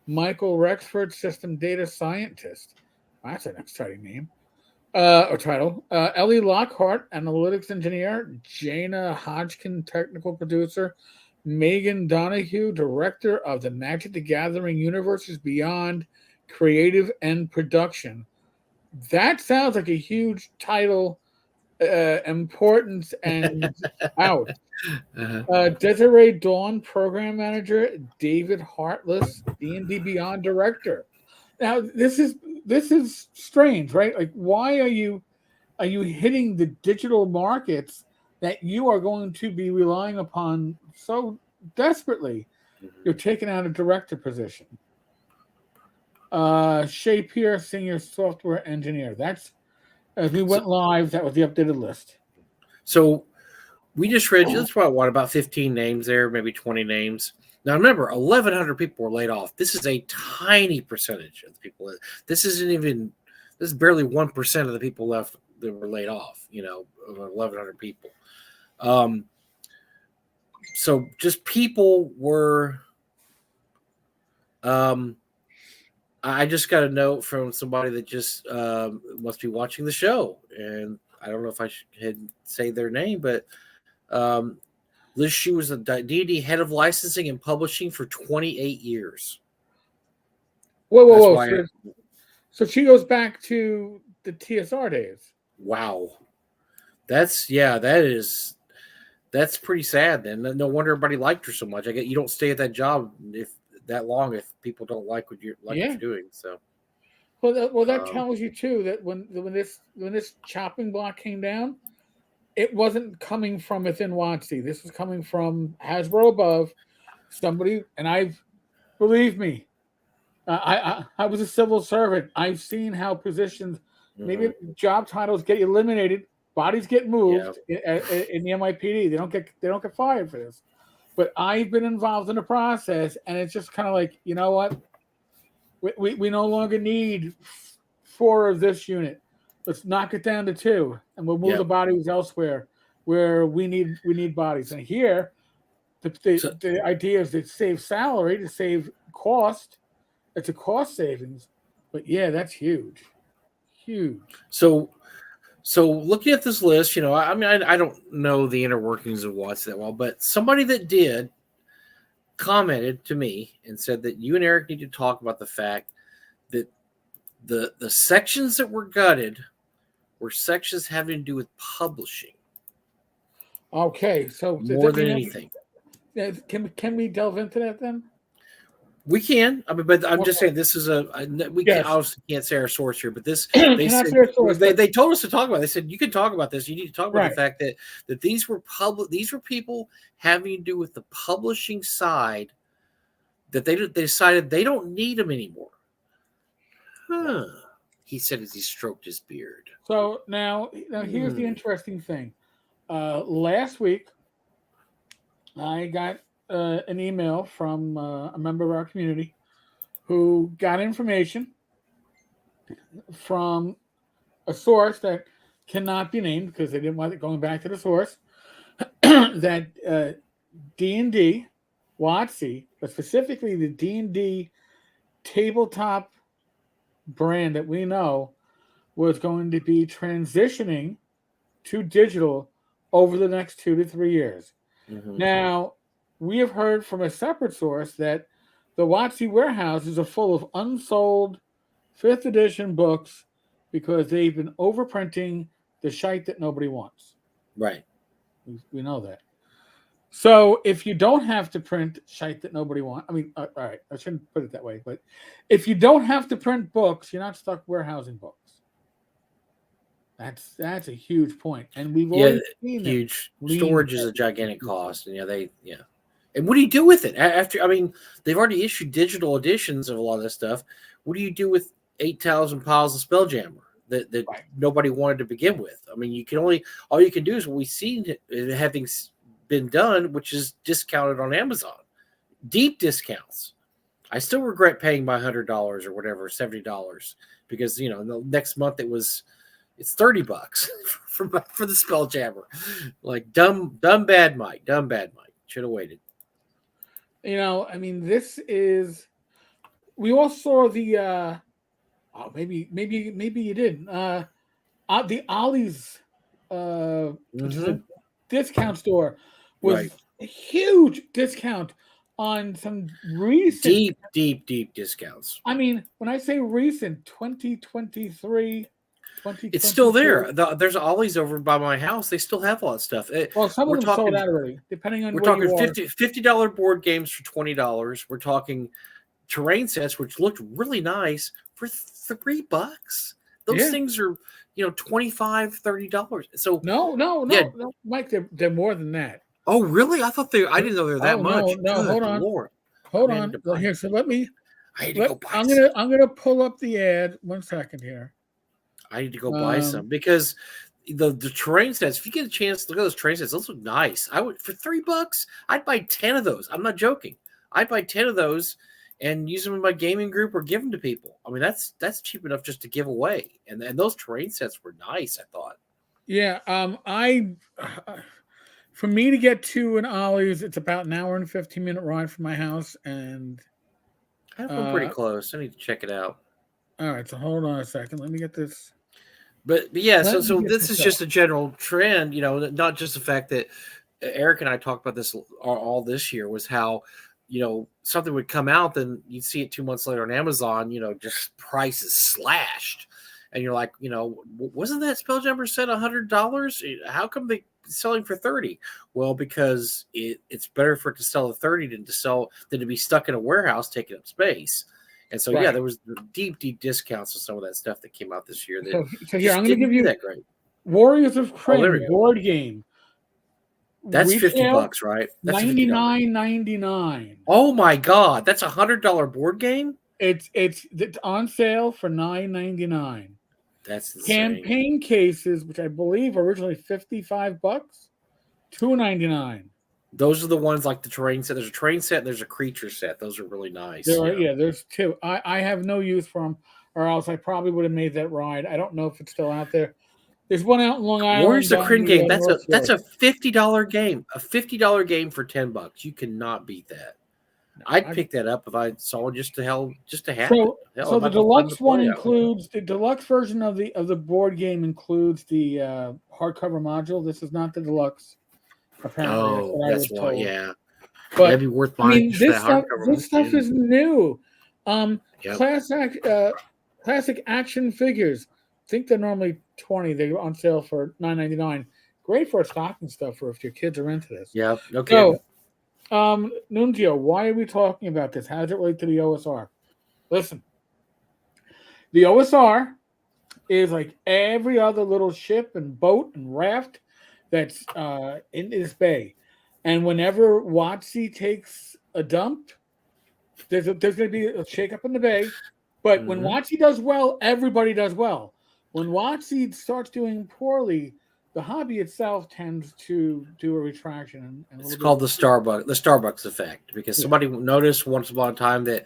Michael Rexford, system data scientist. That's an exciting name. Or title. Ellie Lockhart, analytics engineer. Jana Hodgkin, technical producer. Megan Donahue, director of the Magic the Gathering Universes Beyond, creative and production. That sounds like a huge title, importance, and out. Desiree Dawn, program manager. David Hartless, D&D Beyond director. Now this is strange, right? Like, why are you hitting the digital markets that you are going to be relying upon so desperately? You're taking out a director position. Shay Pierce, senior software engineer. That's as we went live. That was the updated list. So we just read. That's about 15 names there, maybe 20 names. Now remember, 1,100 people were laid off. This is a tiny percentage of the people. This is barely 1% of the people left that were laid off. Of 1,100 people. So just people were. I just got a note from somebody that just must be watching the show, and I don't know if I should say their name, but. Liz Shu was the D&D head of licensing and publishing for 28 years. Whoa. So she goes back to the TSR days. Wow. That's pretty sad then. No wonder everybody liked her so much. I get you don't stay at that job if people don't like what you're doing. So that tells you too that when this chopping block came down, it wasn't coming from within WotC. This was coming from Hasbro above. Somebody, and believe me, I was a civil servant. I've seen how positions, maybe job titles get eliminated, bodies get moved in the MIPD. They don't get fired for this. But I've been involved in the process, and it's just kind of like, you know what? We no longer need 4 of this unit. Let's knock it down to 2, and we'll move the bodies elsewhere where we need bodies. And here, the idea is to save salary, to save cost. It's a cost savings, but that's huge. So looking at this list, I don't know the inner workings of WotC that well, but somebody that did commented to me and said that you and Eric need to talk about the fact that the sections that were gutted were sections having to do with publishing. Okay, so more than anything. Can we delve into that then? We can. I mean, but I'm just saying this is obviously can't say our source here, but this they told us to talk about it. They said you can talk about this. You need to talk about the fact that these were people having to do with the publishing side that they decided they don't need them anymore. He said as he stroked his beard. So now here's the interesting thing. Last week, I got an email from a member of our community who got information from a source that cannot be named because they didn't want it going back to the source, that D&D, WotC, but specifically the D&D tabletop brand that we know was going to be transitioning to digital over the next 2 to 3 years. Now, we have heard from a separate source that the WotC warehouses are full of unsold 5th edition books because they've been overprinting the shite that nobody wants. Right. We know that. So if you don't have to print shite that nobody wants, I mean, all right, I shouldn't put it that way, but if you don't have to print books, you're not stuck warehousing books. That's a huge point, and we've already seen huge storage is a gigantic cost, and And what do you do with it after? I mean, they've already issued digital editions of a lot of this stuff. What do you do with 8,000 piles of Spelljammer that Right. nobody wanted to begin with? I mean, all you can do is what we've seen having been done, which is discounted on Amazon, deep discounts. I still regret paying my $100 or whatever, $70, because the next month it's $30 for the Spelljammer. Like dumb bad Mike, should have waited. I mean, this is. We all saw the. Maybe you didn't. The Ollie's, which is a discount store, was a huge discount on some recent deep discounts. I mean, when I say recent, 2023, 2022. It's still there. There's Ollie's over by my house. They still have all that stuff. Well, some of them sold out already, depending on we're where talking you are. $50 board games for $20. We're talking terrain sets, which looked really nice, for $3. Those things are $25, $30. So no, Mike, they're more than that. Oh, really? I didn't know they were that much. No, hold on. Lord. Hold on. Here, so let me. I need to go buy I'm gonna pull up the ad. 1 second here. I need to go buy some because the terrain sets. If you get a chance to look at those terrain sets, those look nice. I would for $3. I'd buy 10 of those. I'm not joking. I'd buy 10 of those and use them in my gaming group or give them to people. I mean, that's cheap enough just to give away. And those terrain sets were nice, I thought. Yeah. For me to get to an Ollie's, it's about an hour and 15-minute ride from my house, and I'm pretty close. I need to check it out. All right, so hold on a second. Let me get this. But yeah, so this is just a general trend, not just the fact that Eric and I talked about this all this year, was how something would come out, then you'd see it 2 months later on Amazon, just prices slashed. And you're like, wasn't that Spelljammer set $100? How come they selling for $30? Well, because it's better for it to sell at $30 than to be stuck in a warehouse taking up space. And so there was deep discounts of some of that stuff that came out this year. So here, I'm going to give you that great Warriors of Krynn board game. That's $50, right? That's $99.99. Oh my God, that's $100 board game. It's on sale for $9.99. That's insane. Campaign cases, which I believe are originally $55, $2.99. Those are the ones like the terrain set. There's a terrain set and there's a creature set. Those are really nice. There's two. I have no use for them, or else I probably would have made that ride. I don't know if it's still out there. There's one out in Long Island. Warriors of Krynn game. That's a $50 game. A $50 game for $10. You cannot beat that. I'd pick that up if I saw it just to have it. So the deluxe one includes the deluxe version of the board game includes the hardcover module. This is not the deluxe. Apparently, that's why. Yeah, but that'd be worth buying. This stuff is new. Classic action figures. I think they're normally $20. They're on sale for $9.99. Great for stocking stuffer if your kids are into this. Yeah. Okay. So, Nunzio, why are we talking about this? How does it relate to the OSR? Listen, the OSR is like every other little ship and boat and raft that's in this bay. And whenever WotC takes a dump, there's going to be a shakeup in the bay. But when WotC does well, everybody does well. When WotC starts doing poorly, the hobby itself tends to do a retraction. It's called the Starbucks effect, because somebody noticed once upon a time that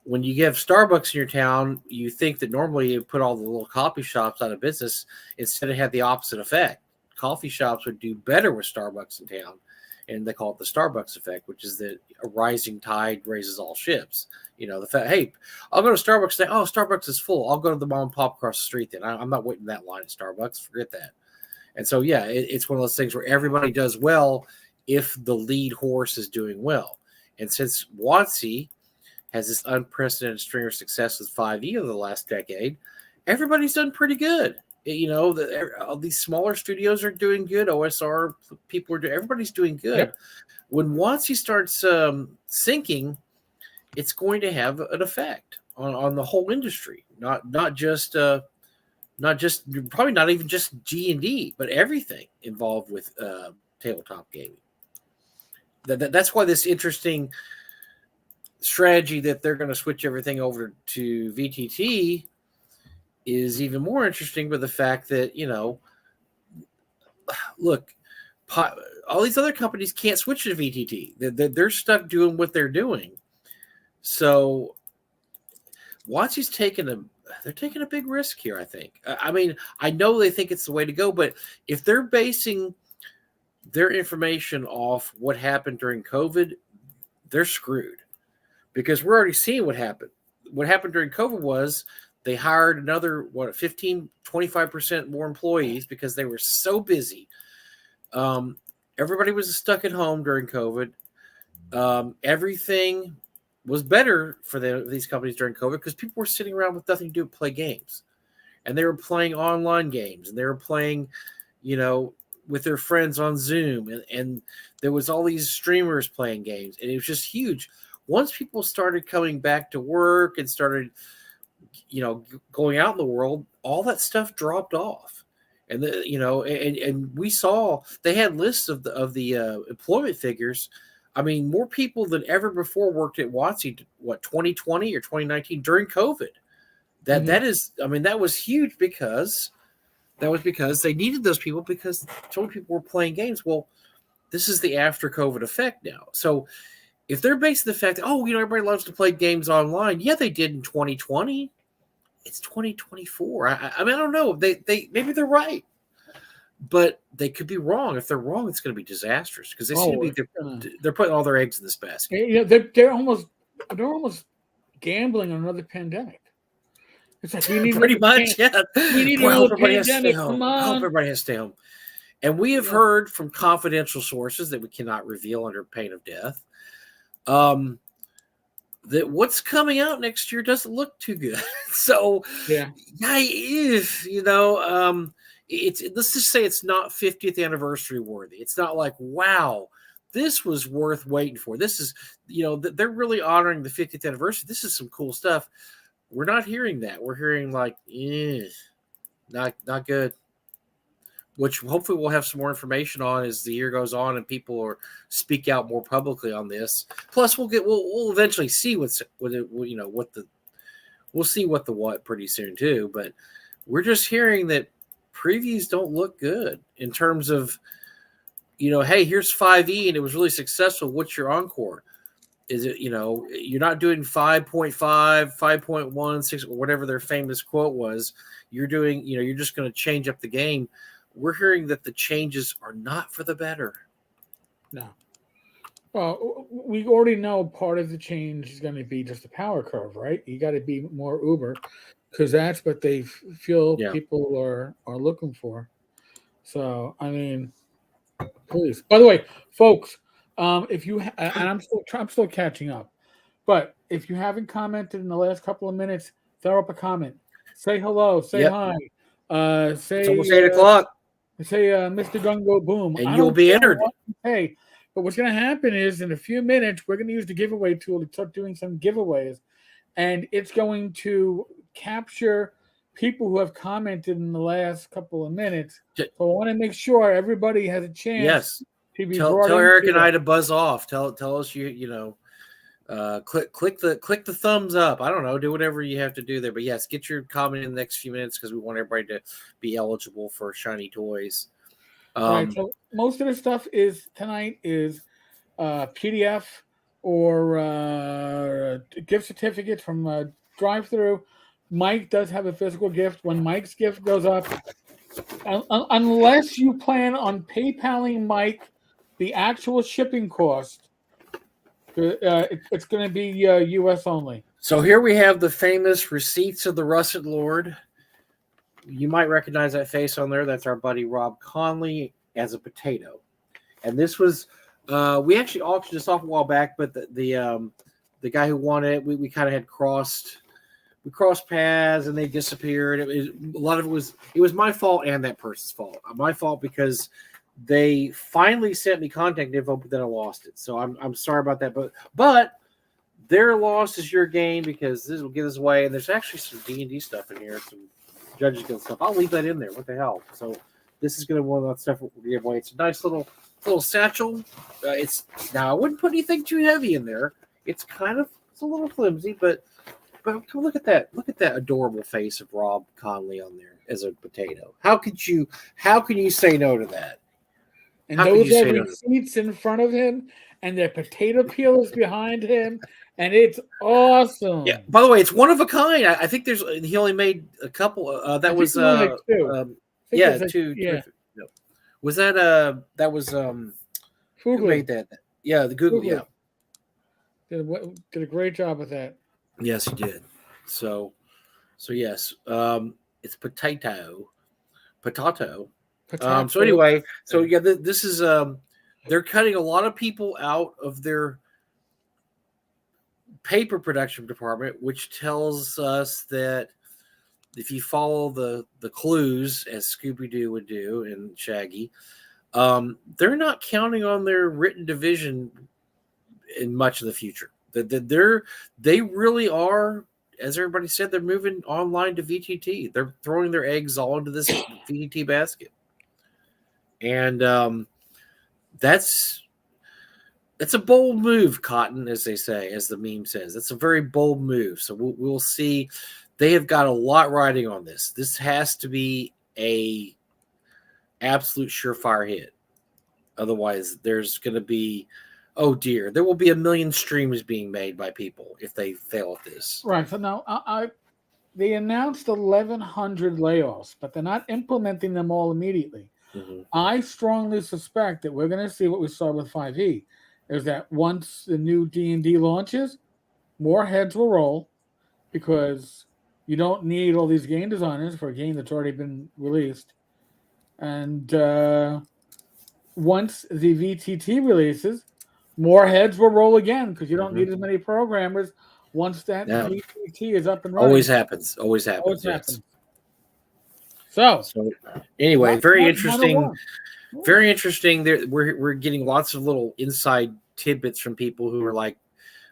when you have Starbucks in your town, you think that normally you put all the little coffee shops out of business. Instead, it had the opposite effect. Coffee shops would do better with Starbucks in town, and they call it the Starbucks effect, which is that a rising tide raises all ships. The fact, hey, I'll go to Starbucks today. Oh, Starbucks is full. I'll go to the mom and pop across the street then. I'm not waiting that line at Starbucks. Forget that. And so, it's one of those things where everybody does well if the lead horse is doing well. And since WotC has this unprecedented string of success with 5e over the last decade, everybody's done pretty good. All these smaller studios are doing good. OSR people everybody's doing good. Yep. When WotC starts sinking, it's going to have an effect on the whole industry. Not just probably not even just G&D, but everything involved with tabletop gaming. That's why this interesting strategy that they're going to switch everything over to VTT is even more interesting, with the fact that, look, all these other companies can't switch to VTT. They're stuck doing what they're doing. So WotC's taking a big risk here, I think. I mean, I know they think it's the way to go, but if they're basing their information off what happened during COVID, they're screwed, because we're already seeing what happened. What happened during COVID was they hired another 25% more employees because they were so busy. Everybody was stuck at home during COVID. Everything was better for these companies during COVID because people were sitting around with nothing to do but play games. And they were playing online games, and they were playing, with their friends on Zoom. And there was all these streamers playing games, and it was just huge. Once people started coming back to work and started, going out in the world, all that stuff dropped off. And and we saw they had lists of the employment figures. I mean, more people than ever before worked at WotC, 2020 or 2019 during COVID. That was huge, because they needed those people, because so many people were playing games. Well, this is the after COVID effect now. So if they're basing the fact that, everybody loves to play games online, yeah, they did in 2020. It's 2024. I mean, I don't know. They maybe they're right, but they could be wrong. If they're wrong, it's going to be disastrous, because they seem to be they're putting all their eggs in this basket. Yeah, they're almost gambling on another pandemic. It's like, we need pretty much. Yeah, we need another pandemic. Come on. I hope everybody has to stay home. And we have heard from confidential sources that we cannot reveal under pain of death, that what's coming out next year doesn't look too good. So let's just say it's not 50th anniversary worthy. It's not like, wow, this was worth waiting for. This is, they're really honoring the 50th anniversary. This is some cool stuff. We're not hearing that. We're hearing like, not good. Which hopefully we'll have some more information on as the year goes on and people speak out more publicly on this. Plus, we'll eventually see we'll see what pretty soon too. But we're just hearing that previews don't look good in terms of, hey, here's 5e and it was really successful. What's your encore? Is it, you're not doing 5.5, 5.1, 6, or whatever their famous quote was. You're doing, you're just going to change up the game. We're hearing that the changes are not for the better. No. Well, we already know part of the change is going to be just the power curve, right? You got to be more Uber, because that's what they feel people are looking for. So, I mean, please. By the way, folks, if you and I'm still catching up, but if you haven't commented in the last couple of minutes, throw up a comment. Say hello. Say hi. Say it's almost 8 o'clock. Say, Mr. Gun Go Boom. And you'll be entered. Hey, but what's going to happen is in a few minutes, we're going to use the giveaway tool to start doing some giveaways. And it's going to capture people who have commented in the last couple of minutes. So I want to make sure everybody has a chance to be tell Eric and I to buzz off. Tell us click the thumbs up. I don't know. Do whatever you have to do there. But yes, get your comment in the next few minutes, because we want everybody to be eligible for shiny toys. Right. So most of the stuff tonight is PDF or gift certificates from drive-through. Mike does have a physical gift. When Mike's gift goes up, unless you plan on PayPaling Mike the actual shipping cost, it's going to be U.S. only. So here we have the famous Receipts of the Russet Lord. You might recognize that face on there. That's our buddy Rob Conley as a potato. And this was we actually auctioned this off a while back, but the guy who won it, we kind of had crossed we crossed paths and they disappeared. A lot of it was my fault and that person's fault. My fault because they finally sent me contact info, but then I lost it. So I'm sorry about that. But their loss is your gain because this will give us away. And there's actually some D&D stuff in here, some Judges Guild stuff. I'll leave that in there. What the hell? So this is going to be one of that stuff we'll give away. It's a nice little satchel. Now I wouldn't put anything too heavy in there. It's a little flimsy, but look at that. Look at that adorable face of Rob Conley on there as a potato. How can you say no to that? And those are receipts in front of him, and their potato peelers behind him, and it's awesome. Yeah. By the way, it's one of a kind. I think he only made a couple. That was two. Two. Yeah. No. Was that that was who made that? Yeah, the Google. Yeah. Did a great job with that. Yes, he did. So yes, it's potato. So anyway, this is they're cutting a lot of people out of their paper production department, which tells us that if you follow the clues as Scooby-Doo would do and Shaggy, they're not counting on their written division in much of the future. They really are, as everybody said, they're moving online to VTT. They're throwing their eggs all into this VTT basket. And that's a bold move, Cotton, as they say, as the meme says. That's a very bold move. So we'll see. They have got a lot riding on this. This has to be a absolute surefire hit. Otherwise, there's going to be, oh dear, there will be 1 million streams being made by people if they fail at this. Right. So now they announced 1,100 layoffs, but they're not implementing them all immediately. Mm-hmm. I strongly suspect that we're going to see what we saw with 5e, is that once the new D&D launches, more heads will roll because you don't need all these game designers for a game that's already been released. And once the VTT releases, more heads will roll again because you don't need as many programmers once that VTT is up and running. Always happens. So anyway, very interesting. Very interesting. We're getting lots of little inside tidbits from people who are like,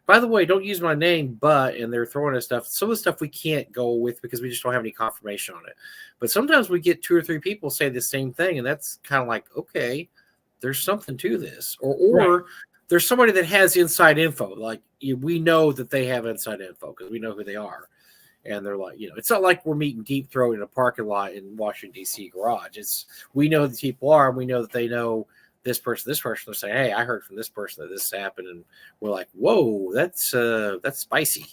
by the way, don't use my name, and they're throwing us stuff. Some of the stuff we can't go with because we just don't have any confirmation on it. But sometimes we get 2 or 3 people say the same thing, and that's kind of like, okay, there's something to this. Or there's somebody that has inside info. Like we know that they have inside info because we know who they are. And they're like, it's not like we're meeting Deep Throat in a parking lot in Washington, D.C. garage. We know who the people are, and we know that they know this person. They're saying, hey, I heard from this person that this happened. And we're like, whoa, that's spicy.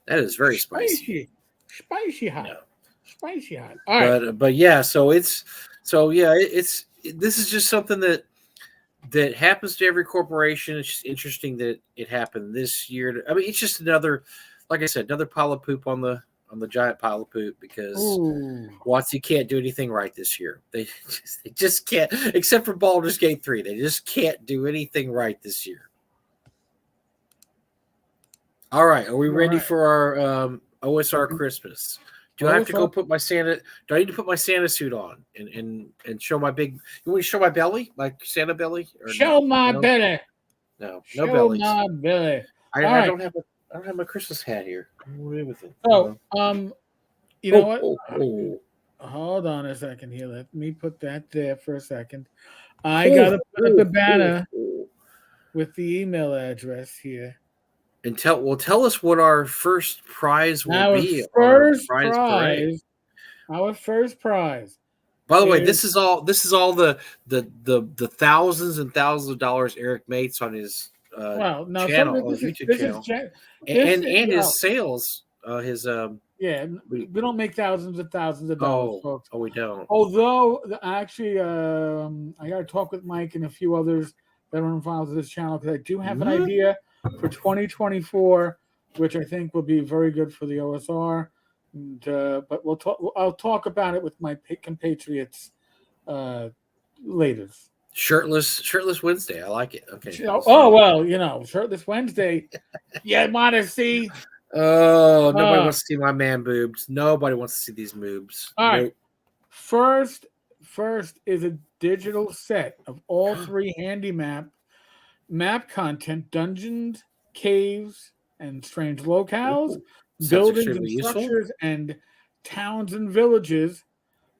That is very spicy. Spicy hot. Yeah. Spicy hot. All right. But yeah, this is just something that happens to every corporation. It's just interesting that it happened this year. I mean, it's just another, like I said, another pile of poop on the giant pile of poop because WotC can't do anything right this year. They just can't, except for Baldur's Gate 3. They just can't do anything right this year. All right, are we ready for our OSR Christmas? Do I have to go put my Santa? Do I need to put my Santa suit on and show my big? You want to show my belly, my Santa belly? Or show my belly. No Show belly. my belly. I don't have my Christmas hat here. With it. So, you know what? Hold on a second here. Let me put that there for a second. I gotta put up the banner with the email address here. And tell us what our first prize will be. Our first prize. By the way, this is all the thousands and thousands of dollars Eric makes on his YouTube channel, and his sales. We don't make thousands and thousands of dollars, folks. Oh, we don't. Although actually, I got to talk with Mike and a few others that are involved with this channel because I do have an idea for 2024, which I think will be very good for the OSR. And, but I'll talk about it with my compatriots later. Shirtless Wednesday. I like it. Okay. Shirtless Wednesday. You want to see Oh, nobody wants to see my man boobs. Nobody wants to see these boobs. All right. Nope. First is a digital set of all 3 handy map content, dungeons, caves, and strange locales, Ooh, sounds buildings extremely and useful. structures, and towns and villages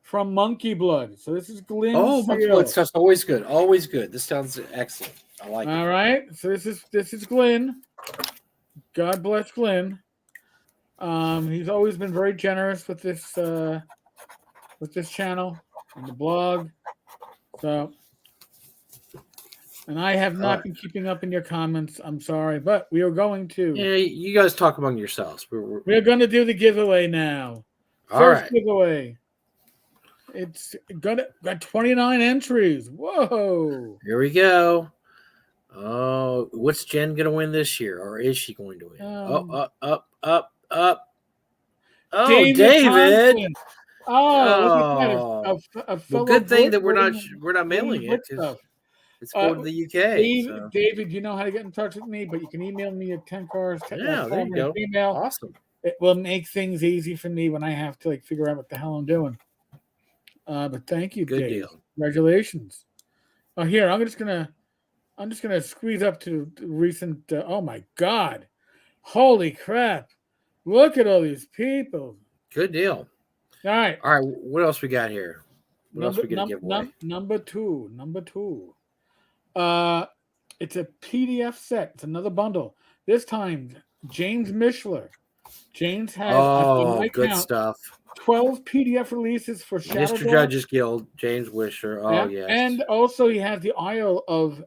from Monkey Blood. So this is Glyn Oh, Seal. Blood stuff's always good. Always good. This sounds excellent. I like it. All right. So this is Glyn. God bless Glyn. He's always been very generous with this channel and the blog. So, and I have not been keeping up in your comments. I'm sorry, but we are going to. Yeah, you guys talk among yourselves. We're going to do the giveaway now. First giveaway. It's got 29 entries. Whoa! Here we go. Oh, what's Jen going to win this year, or is she going to win? Up. Oh, David! Thompson. Oh, look at that! A fellow good thing that we're not mailing it. It's going to the UK. David, you know how to get in touch with me, but you can email me at Tenkar's. Yeah, there you go. Email. Awesome. It will make things easy for me when I have to figure out what the hell I'm doing. But thank you, Good Dave. deal. Congratulations. Here, I'm just gonna squeeze up to the recent. Oh my God! Holy crap! Look at all these people. Good deal. All right. What else we got here? What else we gonna give away? Number two. It's a PDF set. It's another bundle. This time, James Mishler. James has good stuff. 12 PDF releases for Shadow Mr. Judges Guild, James Wisher. Oh, yes. And also he has the Isle of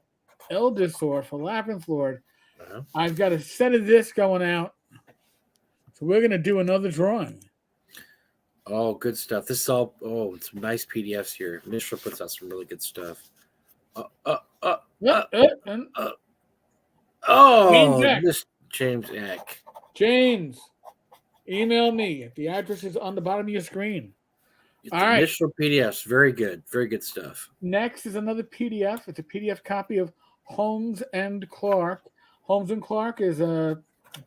Eldisor for Labyrinth Lord. Uh-huh. I've got a set of this going out. So we're going to do another drawing. Oh, good stuff. This is all, it's nice PDFs here. Mishra puts out some really good stuff. James Eck. James, email me. The address is on the bottom of your screen. All right. Initial PDFs. Very good. Very good stuff. Next is another PDF. It's a PDF copy of Holmes and Clark. Holmes and Clark is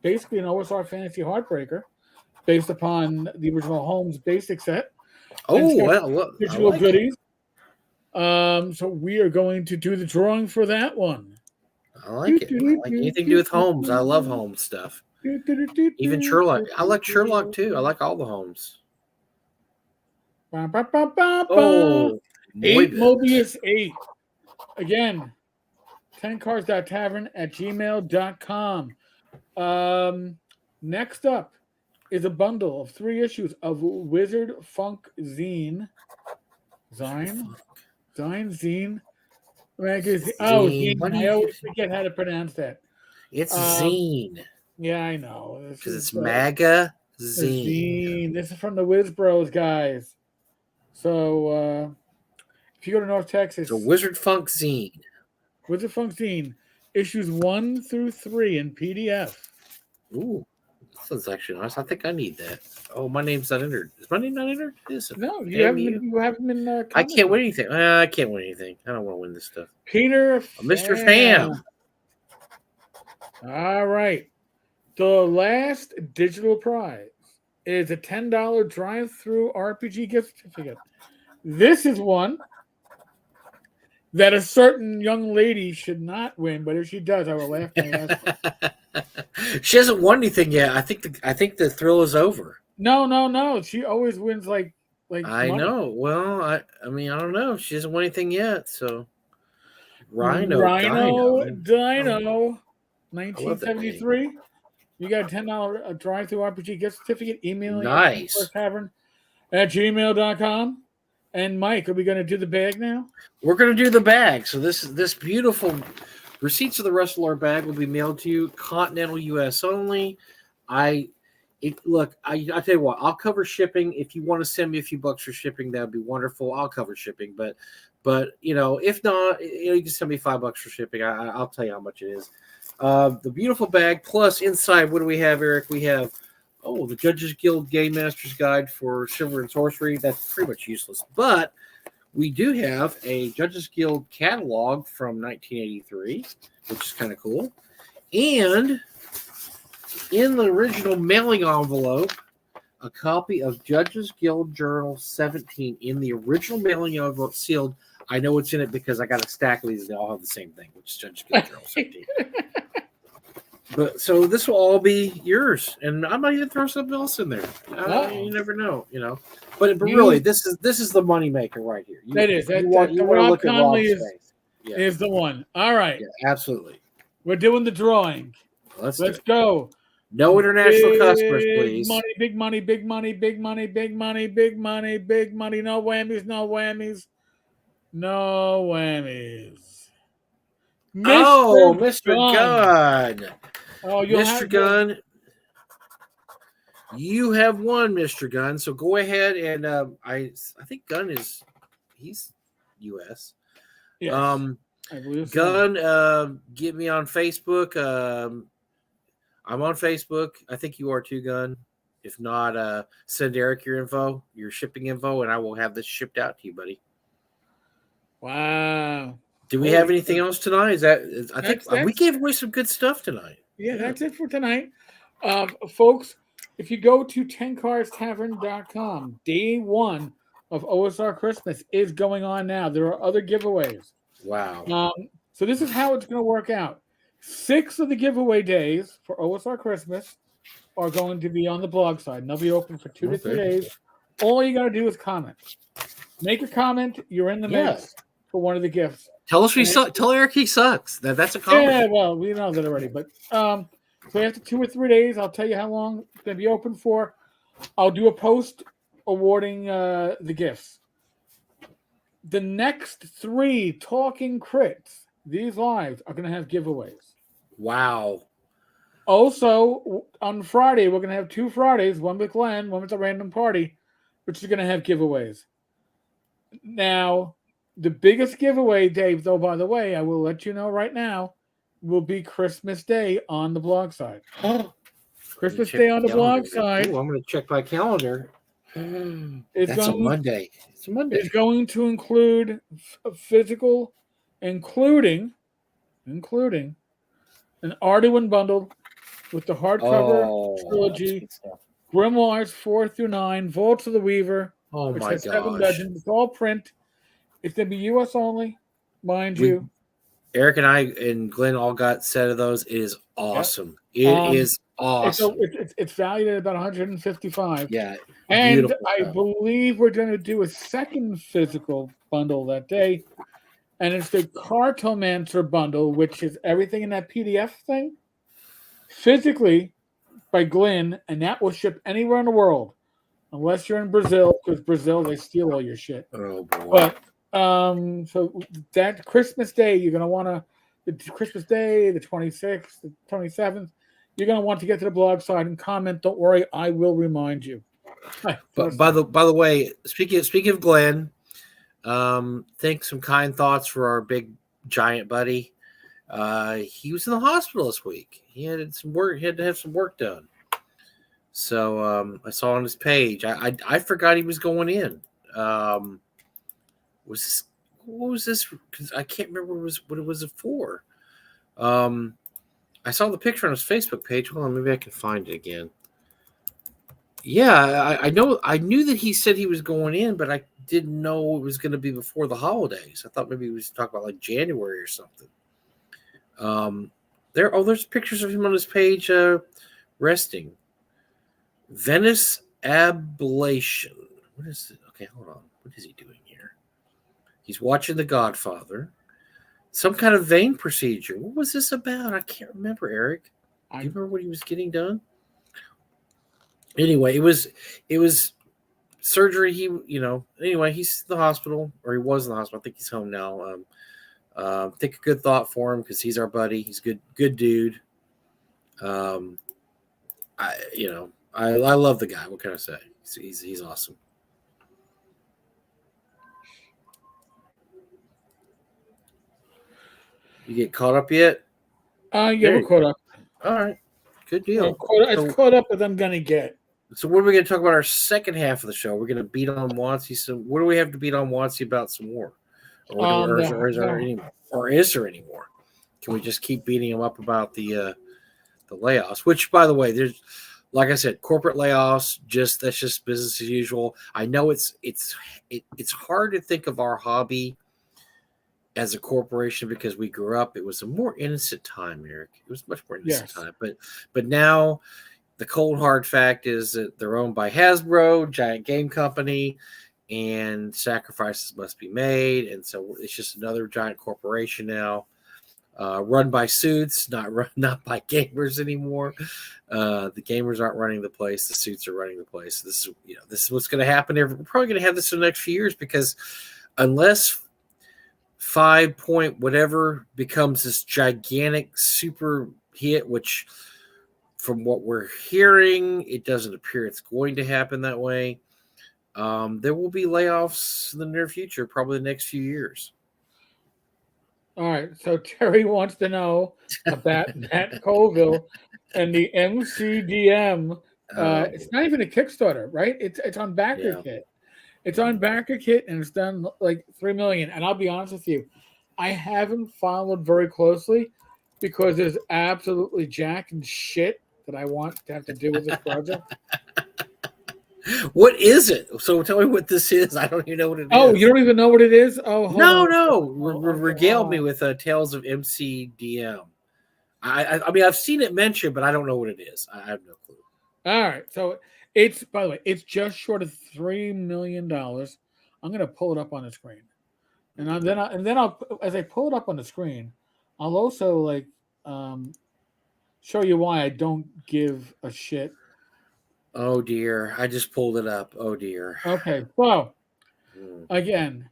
basically an OSR fantasy heartbreaker based upon the original Holmes basic set. Visual goodies. So we are going to do the drawing for that one. I like it. Anything to do with Holmes. I love Holmes stuff. Even Sherlock. I like Sherlock too. I like all the Holmes. 8 Mobius 8. Again, 10cars.tavern@gmail.com. Next up is a bundle of 3 issues of Wizard Funk Zine. Zine magazine. Oh, Zine. I always forget how to pronounce that. It's Zine. Yeah, I know. Because it's MAGA Zine. This is from the Wiz Bros, guys. So if you go to North Texas, it's a Wizard Funk Zine. Wizard Funk Zine, issues 1 through 3 in PDF. Ooh, that's actually nice. I think I need that. Oh, my name's not entered. Is my name not entered? No, you haven't been. I can't win anything. I can't win anything. I don't want to win this stuff. Mr. Pham. All right. The last digital prize is a $10 drive-through RPG gift certificate. This is one that a certain young lady should not win, but if she does, I will laugh my ass off. She hasn't won anything yet. I think the thrill is over. No. She always wins like I money. Know. Well, I mean, I don't know. She hasn't won anything yet, so Dino, 1973. You got a $10 drive-through RPG gift certificate. Emailing nice. Tavern@gmail.com. And Mike, are we going to do the bag now? We're going to do the bag. So this beautiful receipts of the rest of our bag will be mailed to you, continental U.S. only. I tell you what, I'll cover shipping. If you want to send me a few bucks for shipping, that would be wonderful. I'll cover shipping, but if not, you can send me $5 for shipping. I'll tell you how much it is. The beautiful bag plus inside, what do we have, Eric? We have the Judges Guild Game Master's Guide for Silver and Sorcery. That's pretty much useless, but we do have a Judges Guild catalog from 1983, which is kind of cool. And in the original mailing envelope, a copy of Judges Guild Journal 17 in the original mailing envelope, sealed. I know what's in it because I got a stack of these. They all have the same thing, which is Judges Guild Journal 17. But so this will all be yours, and I might even throw something else in there. You never know, But really, this is the moneymaker right here. That is. You want to look at Rob's face. Yeah. Is the one. All right. Yeah, absolutely. We're doing the drawing. Let's go. No international customers, please. Big money, big money, big money, big money, big money, big money. No whammies, no whammies. No whammies. Mr. Gunn. Oh, Mr. Gunn. You have won, Mr. Gunn. So go ahead and I think Gunn he's US. Yes, I believe so. Gunn, get me on Facebook. I'm on Facebook. I think you are too, Gunn. If not, send Eric your shipping info, and I will have this shipped out to you, buddy. Wow. Do we have anything else tonight? I think we gave away some good stuff tonight. Yeah, that's it for tonight. Folks, if you go to tenkarstavern.com, day 1 of OSR Christmas is going on now. There are other giveaways. Wow. So this is how it's going to work out. 6 of the giveaway days for OSR Christmas are going to be on the blog side, and they'll be open for 2 to 3 days. All you got to do is comment. Make a comment. You're in the mix for one of the gifts. Tell us Tell Eric he sucks. That's a comment. Yeah, well, we know that already. But so after 2 or 3 days, I'll tell you how long it's going to be open for. I'll do a post awarding the gifts. The next 3 Talking Crits, these lives, are going to have giveaways. Wow. Also, on Friday, we're going to have 2 Fridays, one with Glenn, one with a random party, which is going to have giveaways. Now, the biggest giveaway, Dave, though, by the way, I will let you know right now, will be Christmas Day on the blog side. Christmas Day on the blog side. Ooh, I'm going to check my calendar. That's a Monday. It's a Monday. It's going to include a physical, including an Arduin bundle with the hardcover trilogy, Grimoires 4 through 9, Vaults of the Weaver, which has 7 legends. It's all print. It's going to be U.S. only, mind you. Eric and I and Glenn all got a set of those. It is awesome. Yep. It is awesome. It's valued at about $155. Yeah. And I believe we're going to do a second physical bundle that day. And it's the Cartomancer bundle, which is everything in that PDF thing, physically by Glenn, and that will ship anywhere in the world, unless you're in Brazil, because Brazil, they steal all your shit. Oh, boy. But so that Christmas Day, you're going to want to, the Christmas Day, the 26th, the 27th, you're going to want to get to the blog side and comment. Don't worry, I will remind you. But by the way, speaking of Glenn, think some kind thoughts for our big giant buddy. He was in the hospital this week. He had some work. He had to have some work done. So I saw on his page. I forgot he was going in. What was this? Because I can't remember what it was for. I saw the picture on his Facebook page. Hold on, maybe I can find it again. Yeah, I know. I knew that he said he was going in, but I didn't know it was going to be before the holidays. I thought maybe he was talking about like January or something. There's pictures of him on his page resting. Venous ablation. What is it? Okay, hold on. What is he doing here? He's watching The Godfather. Some kind of vein procedure. What was this about? I can't remember, Eric. Do you remember what he was getting done? Anyway, it was surgery. Anyway, he's in the hospital, or he was in the hospital. I think he's home now. Think a good thought for him because he's our buddy. He's good dude. I love the guy. What can I say? He's awesome. You get caught up yet? We're caught up. All right. Good deal. It's caught up as I'm going to get. So what are we going to talk about our second half of the show? We're going to beat on WotC some. What do we have to beat on WotC about some more? Or is there any more? Can we just keep beating him up about the the layoffs. Which, by the way, there's, like I said, corporate layoffs. That's just business as usual. I know it's hard to think of our hobby as a corporation because we grew up. It was a more innocent time, Eric. It was much more innocent time. But now the cold hard fact is that they're owned by Hasbro, giant game company, and sacrifices must be made. And so it's just another giant corporation now, run by suits, not by gamers anymore. The gamers aren't running the place; the suits are running the place. This is what's going to happen. We're probably going to have this for the next few years because unless 5 Point whatever becomes this gigantic super hit, which from what we're hearing, it doesn't appear it's going to happen that way. There will be layoffs in the near future, probably the next few years. All right. So Terry wants to know about Matt Colville and the MCDM. It's not even a Kickstarter, right? It's on BackerKit. Yeah. It's on BackerKit, and it's done like $3 million. And I'll be honest with you, I haven't followed very closely because there's absolutely jack and shit that I want to have to do with this project. What is it? So tell me what this is. I don't even know what it is. Oh, you don't even know what it is? Oh, no. Regale me with Tales of MCDM. I mean, I've seen it mentioned, but I don't know what it is. I have no clue. All right. So it's, by the way, it's just short of $3 million. I'm going to pull it up on the screen. And then I'll, as I pull it up on the screen, I'll also show you why I don't give a shit. Oh dear, I just pulled it up. Oh dear. Okay, well, again,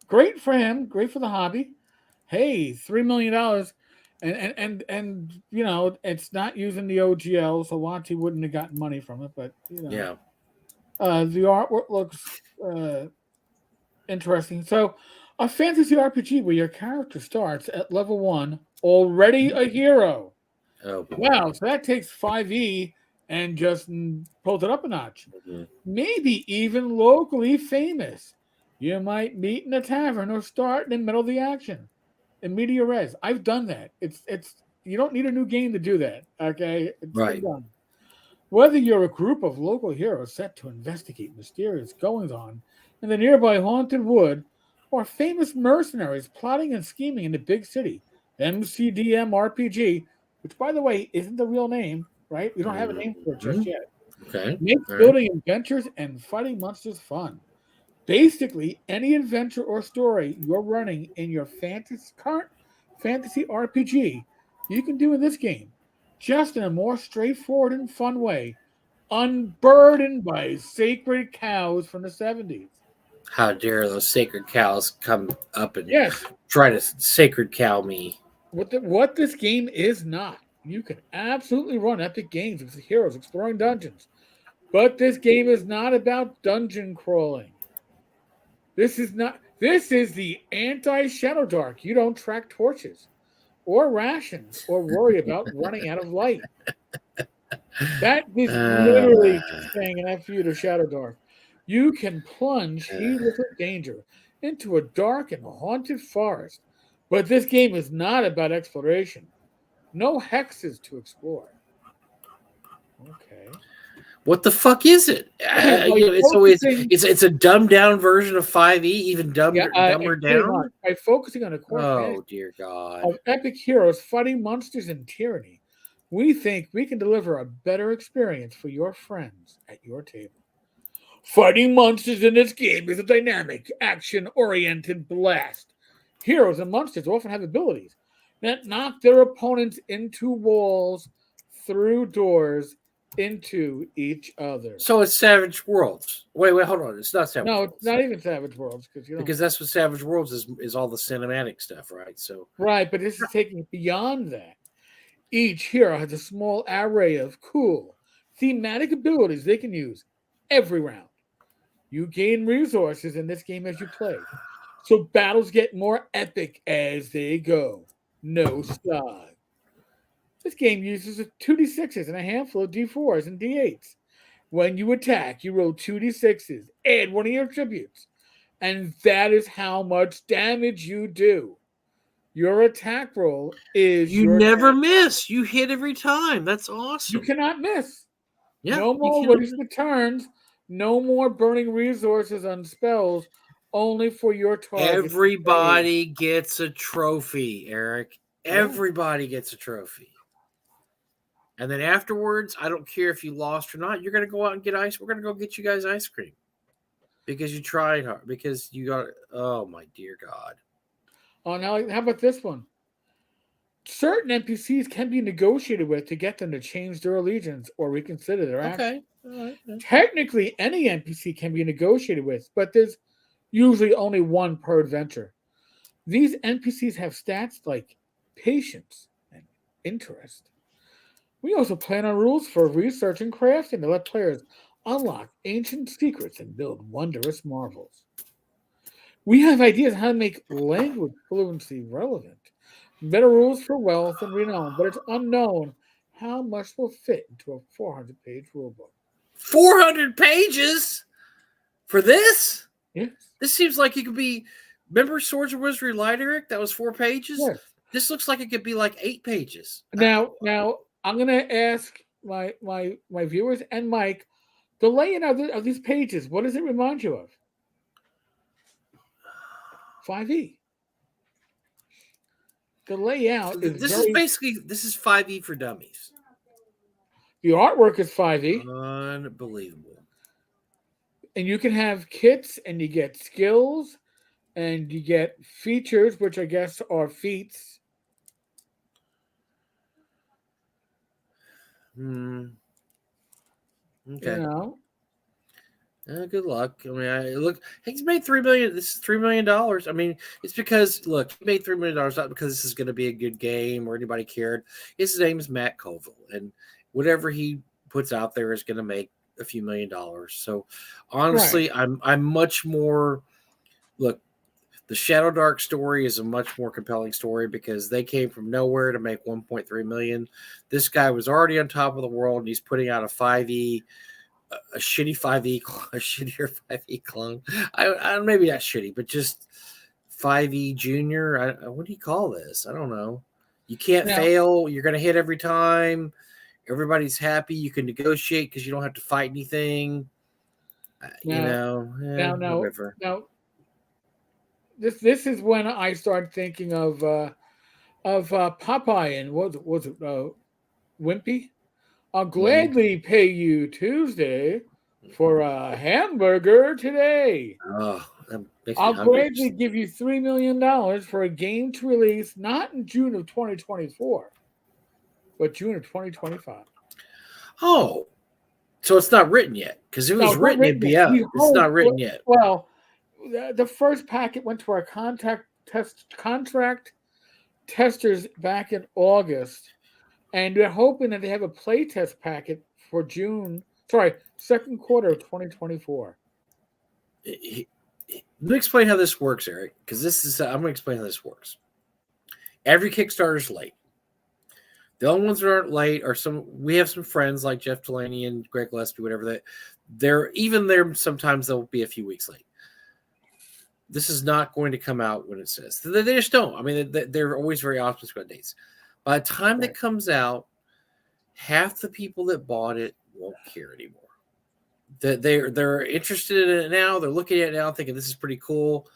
great for him, great for the hobby. Hey, $3 million, and you know it's not using the OGL, so WotC wouldn't have gotten money from it. But you know, yeah, the artwork looks interesting. So, a fantasy RPG where your character starts at level 1, already a hero. Oh, wow, so that takes 5e and just pulls it up a notch. Mm-hmm. Maybe even locally famous. You might meet in a tavern or start in the middle of the action. In media res. I've done that. It's you don't need a new game to do that. Okay? It's right. done. Whether you're a group of local heroes set to investigate mysterious goings-on in the nearby haunted wood, or famous mercenaries plotting and scheming in the big city, MCDM RPG, which, by the way, isn't the real name, right? We don't have a name for it just yet. Okay. Make building adventures and fighting monsters fun. Basically, any adventure or story you're running in your current fantasy RPG, you can do in this game, just in a more straightforward and fun way, unburdened by sacred cows from the 70s. How dare those sacred cows come up and yes. try to sacred cow me. What this game is not. You can absolutely run epic games with heroes exploring dungeons. But this game is not about dungeon crawling. This is the anti-Shadow Dark. You don't track torches or rations or worry about running out of light. That is literally saying an F you to Shadow Dark. You can plunge heedless of danger into a dark and haunted forest. But this game is not about exploration. No hexes to explore. Okay. What the fuck is it? It's a dumbed down version of 5e, even dumber down. By focusing on a core dear God of epic heroes fighting monsters and tyranny, we think we can deliver a better experience for your friends at your table. Fighting monsters in this game is a dynamic, action-oriented blast. Heroes and monsters often have abilities that knock their opponents into walls, through doors, into each other. So it's Savage Worlds. Wait, hold on. It's not Savage Worlds. No, it's not even Savage Worlds. Because that's what Savage Worlds is all the cinematic stuff, right? So right, but this is taking it beyond that. Each hero has a small array of cool, thematic abilities they can use every round. You gain resources in this game as you play. So battles get more epic as they go. No stop. This game uses 2d6s and a handful of d4s and d8s. When you attack, you roll 2d6s, add one of your attributes, and that is how much damage you do. Your attack roll is You your never attack. miss. You hit every time. That's awesome. You cannot miss. Yeah, No more wasted turns. No more burning resources on spells. Only for your target. Everybody gets a trophy, Eric. Everybody gets a trophy. And then afterwards, I don't care if you lost or not, you're going to go out and get ice. We're going to go get you guys ice cream because you tried hard, because you got, oh my dear God. Oh, now how about this one? Certain NPCs can be negotiated with to get them to change their allegiance or reconsider their action. Okay. Technically, any NPC can be negotiated with, but there's usually only one per adventure. These NPCs have stats like patience and interest. We also plan on rules for research and crafting to let players unlock ancient secrets and build wondrous marvels. We have ideas how to make language fluency relevant. Better rules for wealth and renown, but it's unknown how much will fit into a 400-page rulebook. 400 pages for this? Yes. This seems like it could be. Remember Swords of Wizardry Light, Eric? That was 4 pages. Yes. This looks like it could be like 8 pages. Now I'm going to ask my viewers and Mike the layout of these pages. What does it remind you of? 5e. The layout is this is 5e for dummies. The artwork is 5e. Unbelievable. And you can have kits, and you get skills, and you get features, which I guess are feats. Okay. You know. Good luck. I mean, he's made $3 million. This is $3 million. I mean, it's because he made $3 million not because this is going to be a good game or anybody cared. His name is Matt Colville, and whatever he puts out there is going to make a few $1 million. So, honestly, right. I'm much more. Look, the Shadow Dark story is a much more compelling story because they came from nowhere to make 1.3 million. This guy was already on top of the world, and he's putting out a 5e. A shitty 5e, a shittier 5e clone. I maybe not shitty, but just 5e junior. What do you call this? I don't know. You can't fail. You're going to hit every time. Everybody's happy. You can negotiate because you don't have to fight anything. Whatever. Now, this is when I start thinking of Popeye and what was it? Wimpy. I'll gladly pay you Tuesday for a hamburger today. I'll gladly give you $3 million for a game to release not in June of 2024, but June of 2025. Oh, so it's not written yet? Because it was written, it'd be out. It's not written yet. Well, the first packet went to our contract testers back in August. And we're hoping that they have a playtest packet for second quarter of 2024. Let me explain how this works, Eric, because I'm going to explain how this works. Every Kickstarter is late. The only ones that aren't late are we have some friends like Jeff Delaney and Greg Gillespie, whatever, that sometimes they'll be a few weeks late. This is not going to come out when it says. They just don't. I mean, they're always very optimistic about dates. By the time that comes out, half the people that bought it won't care anymore. They're interested in it now. They're looking at it now, thinking this is pretty cool.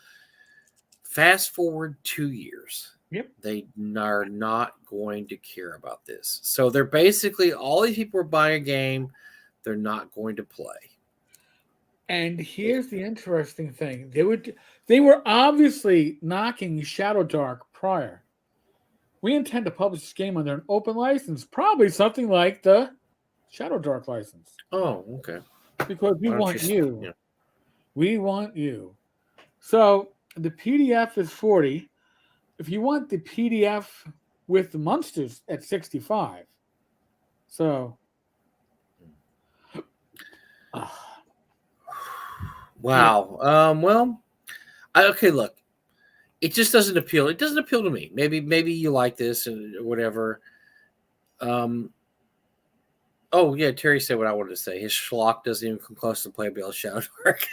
Fast forward 2 years. Yep. They are not going to care about this. So they're basically, all these people are buying a game they're not going to play. And here's the interesting thing. They were obviously knocking Shadow Dark prior. We intend to publish this game under an open license, probably something like the Shadow Dark license. Oh, okay. Because we want you. Yeah. We want you. So the PDF is 40. If you want the PDF with the monsters at 65. So. Wow. Okay, look. It just doesn't appeal. It doesn't appeal to me. Maybe you like this or whatever. Oh, yeah, Terry said what I wanted to say. His schlock doesn't even come close to playable Shadow Dark.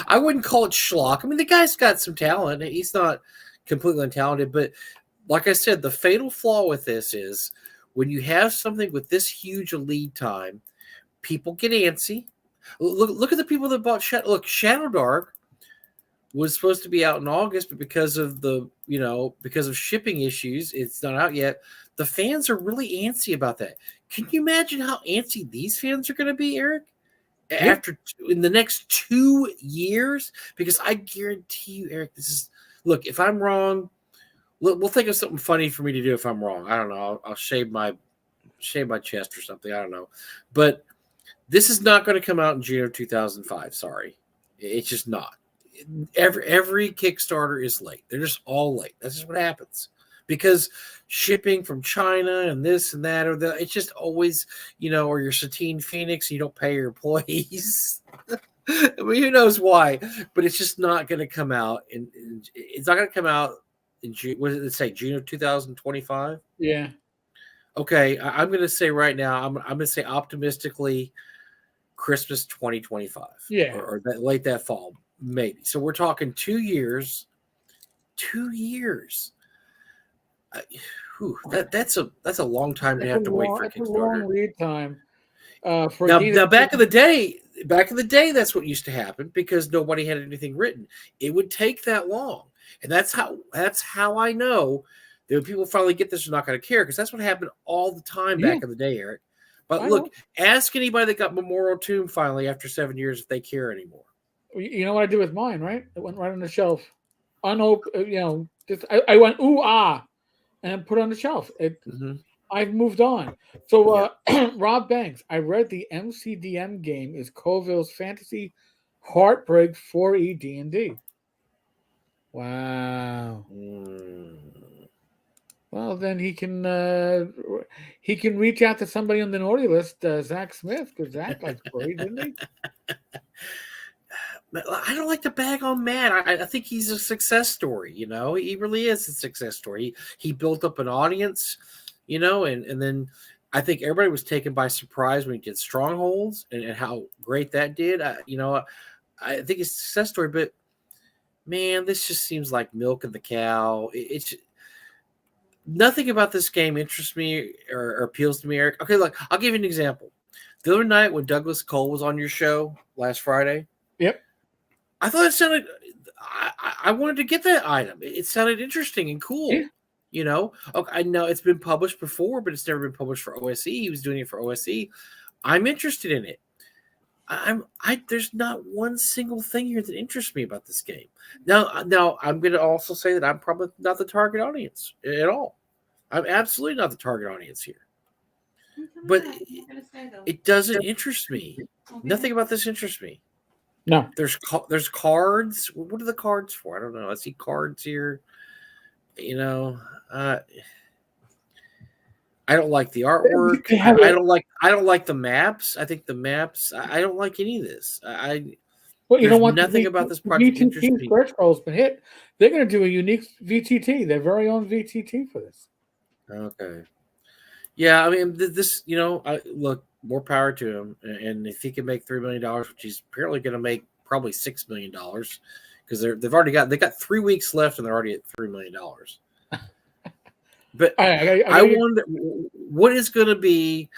I wouldn't call it schlock. I mean, the guy's got some talent. He's not completely untalented. But like I said, the fatal flaw with this is when you have something with this huge a lead time, people get antsy. Look at the people that bought Shadow Dark was supposed to be out in August, but because of because of shipping issues, it's not out yet. The fans are really antsy about that. Can you imagine how antsy these fans are going to be, Eric? In the next 2 years? Because I guarantee you, Eric, look, if I'm wrong, we'll think of something funny for me to do if I'm wrong. I don't know. I'll shave my chest or something. I don't know. But this is not going to come out in June of 2005. Sorry. It's just not. Every Kickstarter is late. They're just all late. That's just what happens. Because shipping from China and this and that, it's just always, or you're Satine Phoenix, and you don't pay your employees. I mean, who knows why? But it's just not going to come out. It's not going to come out in June. What did it say? June of 2025? Yeah. Okay, I'm going to say right now, I'm going to say optimistically Christmas 2025. Yeah. Or late that fall, maybe. So we're talking 2 years. 2 years. That's a long time to have to wait for Kickstarter. It's a long lead time. Now, back in the day, that's what used to happen because nobody had anything written. It would take that long, and that's how I know that when people finally get this, they're not going to care because that's what happened all the time back in the day, Eric. But look, ask anybody that got Memorial Tomb finally after 7 years if they care anymore. You know what I did with mine, right? It went right on the shelf, unopened. I went ooh ah. And put it on the shelf. I've moved on. So, Rob Banks, I read the MCDM game is Colville's Fantasy Heartbreak 4E D&D. Wow. Well, then he can reach out to somebody on the naughty list, Zach Smith, because Zach likes Brady, didn't he? I don't like to bag on Matt. I think he's a success story. He really is a success story. He built up an audience, and then I think everybody was taken by surprise when he did Strongholds and how great that did. I think it's a success story, but man, this just seems like milking the cow. It's nothing about this game interests me or appeals to me, Eric. Okay, look, I'll give you an example. The other night when Douglas Cole was on your show last Friday. Yep. I thought it sounded. I wanted to get that item. It sounded interesting and cool. Yeah. Okay, I know it's been published before, but it's never been published for OSE. He was doing it for OSE. I'm interested in it. There's not one single thing here that interests me about this game. Now I'm going to also say that I'm probably not the target audience at all. I'm absolutely not the target audience here. But it doesn't interest me. Nothing about this interests me. No. There's cards. What are the cards for? I don't know. I see cards here. I don't like the artwork. I don't like the maps. I think the maps. I don't like any of this. Well, you know what? Nothing about this project interests me. Stretch goal's been hit. They're going to do a unique VTT, their very own VTT for this. Okay. Yeah, I mean this. Look. More power to him, and if he can make $3 million, which he's apparently going to make probably $6 million, because they got 3 weeks left and they're already at $3 million. But I wonder what is going to be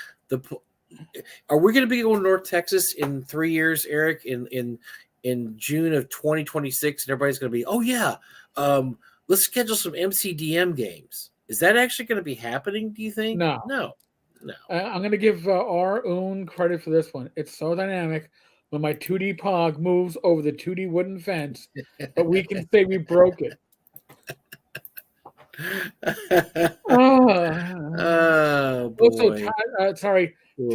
are we going to be going to North Texas in 3 years, Eric? In June of 2026, and everybody's going to be, oh yeah, let's schedule some MCDM games. Is that actually going to be happening? Do you think? No. I'm going to give our own credit for this one. It's so dynamic when my 2D Pog moves over the 2D wooden fence, but we can say we broke it. Oh, boy. Also,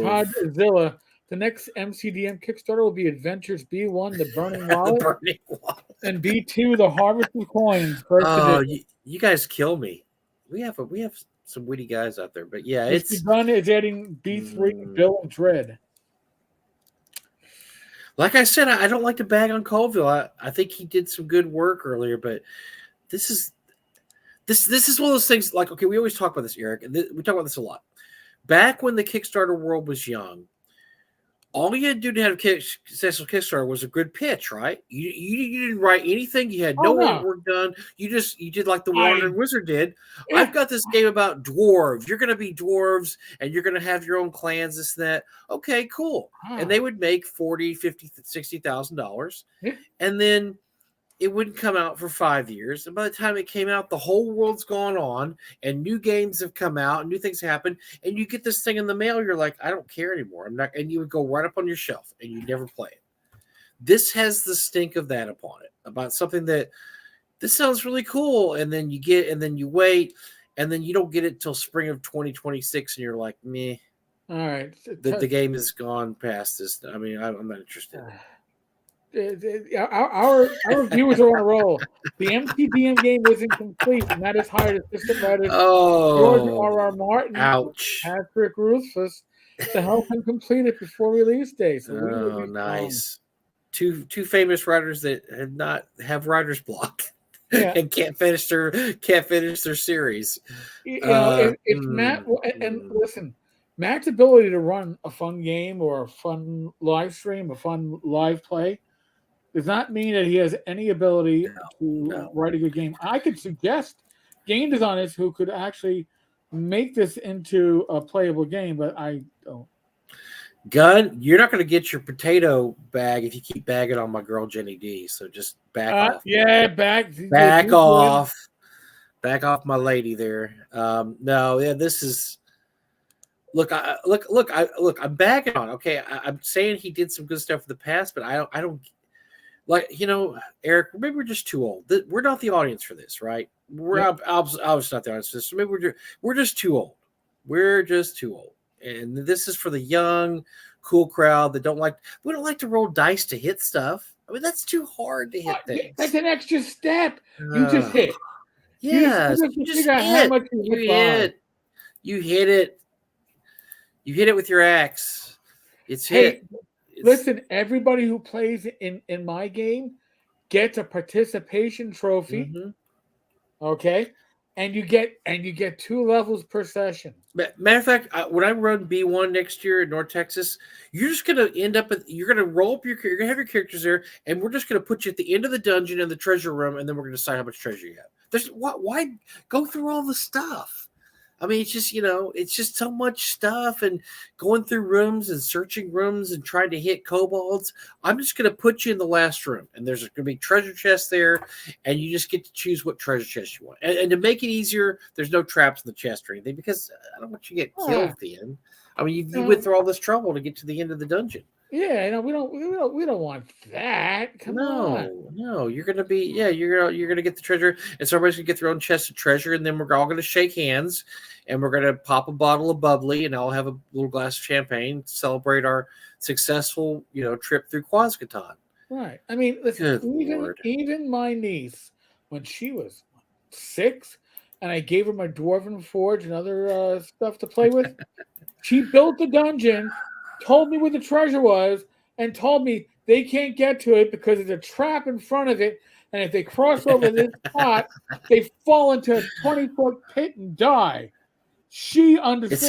Todd Zilla. The next MCDM Kickstarter will be Adventures B1, The Burning Wallet, and B2, The Harvest of Coins. You guys kill me. We have some witty guys out there, but yeah, it's adding B3, Bill and Dread. Like I said, I don't like to bag on Colville. I think he did some good work earlier, but this is one of those things. Like, okay, we always talk about this, Eric, and we talk about this a lot. Back when the Kickstarter world was young, all you had to do to have a successful Kickstarter was a good pitch, right? You didn't write anything. You had no artwork done. You did like the Wandering Wizard did. Yeah. I've got this game about dwarves. You're going to be dwarves, and you're going to have your own clans, this and that. Okay, cool. And they would make $40,000, $50,000, $60,000. Yeah. And then it wouldn't come out for 5 years. And by the time it came out, the whole world's gone on and new games have come out and new things happen. And you get this thing in the mail. You're like, I don't care anymore. I'm not. And you would go right up on your shelf and you never play it. This has the stink of that upon it, about something that this sounds really cool. And then you get, and then you wait, and then you don't get it till spring of 2026. And you're like, meh. All right. The game has gone past this. I mean, I'm not interested. Our viewers are on a roll. The MCDM game isn't complete, and that is hired assistant writers George R.R. Martin, Patrick Rufus, to help him complete it before release day. So nice. Two famous writers that have writer's block and can't finish their series. It's Matt, and listen, Matt's ability to run a fun game or a fun live stream, a fun live play, does not mean that he has any ability to write a good game. I could suggest game designers who could actually make this into a playable game, but I don't. Gunn, you're not going to get your potato bag if you keep bagging on my girl Jenny D. So just back off. Yeah, back off. Back off my lady there. This is. Look, I'm bagging on. Okay, I'm saying he did some good stuff in the past, but I don't. Like, Eric, maybe we're just too old. We're not the audience for this, right? I was not the audience for this. So maybe we're just too old. We're just too old. And this is for the young, cool crowd that we don't like to roll dice to hit stuff. I mean, that's too hard to hit things. That's an extra step. You just hit. Yes. You just hit. You hit it. You hit it with your axe. It's hit. Listen, everybody who plays in my game gets a participation trophy. Mm-hmm. Okay, and you get 2 levels per session. Matter of fact, when I run B1 next year in North Texas, you're just gonna you're gonna roll up you're gonna have your characters there, and we're just gonna put you at the end of the dungeon in the treasure room, and then we're gonna decide how much treasure you have. Why go through all the stuff? I mean, it's just so much stuff and going through rooms and searching rooms and trying to hit kobolds. I'm just going to put you in the last room, and there's going to be treasure chests there, and you just get to choose what treasure chest you want. And to make it easier, there's no traps in the chest or anything, because I don't want you to get killed at the end. I mean, you went through all this trouble to get to the end of the dungeon. Yeah, we don't want that. Come on. No, you're gonna be you're gonna get the treasure, and so everybody's gonna get their own chest of treasure, and then we're all gonna shake hands, and we're gonna pop a bottle of bubbly, and I'll have a little glass of champagne to celebrate our successful trip through Quascatan. Right. I mean, listen, even my niece, when she was 6, and I gave her my Dwarven Forge and other stuff to play with, she built the dungeon, told me where the treasure was, and told me they can't get to it because there's a trap in front of it, and if they cross over this spot, they fall into a 20-foot pit and die. She understands. It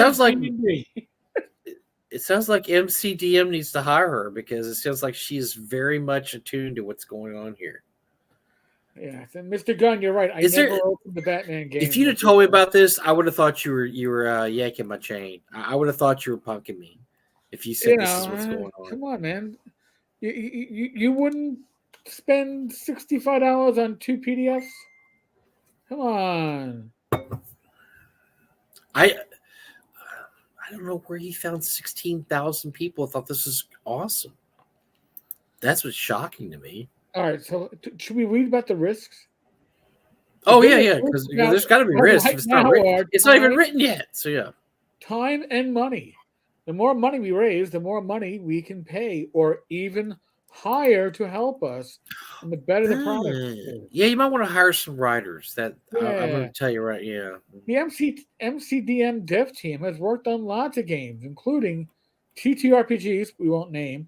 sounds like MCDM needs to hire her, because it sounds like she is very much attuned to what's going on here. Yeah, and Mr. Gunn, you're right. I never opened the Batman game. If you'd have told me about this, I would have thought you were yanking my chain. I would have thought you were punking me. If you said this is what's going on. Come on, man. You wouldn't spend $65 on 2 PDFs? Come on. I don't know where he found 16,000 people thought this was awesome. That's what's shocking to me. All right, so should we read about the risks? Oh, yeah, because there's got to be risks. It's not even written yet, so yeah. Time and money. The more money we raise, the more money we can pay or even hire to help us, and the better the product is. Yeah, you might want to hire some writers. I'm going to tell you right, yeah. The MCDM dev team has worked on lots of games, including TTRPGs we won't name,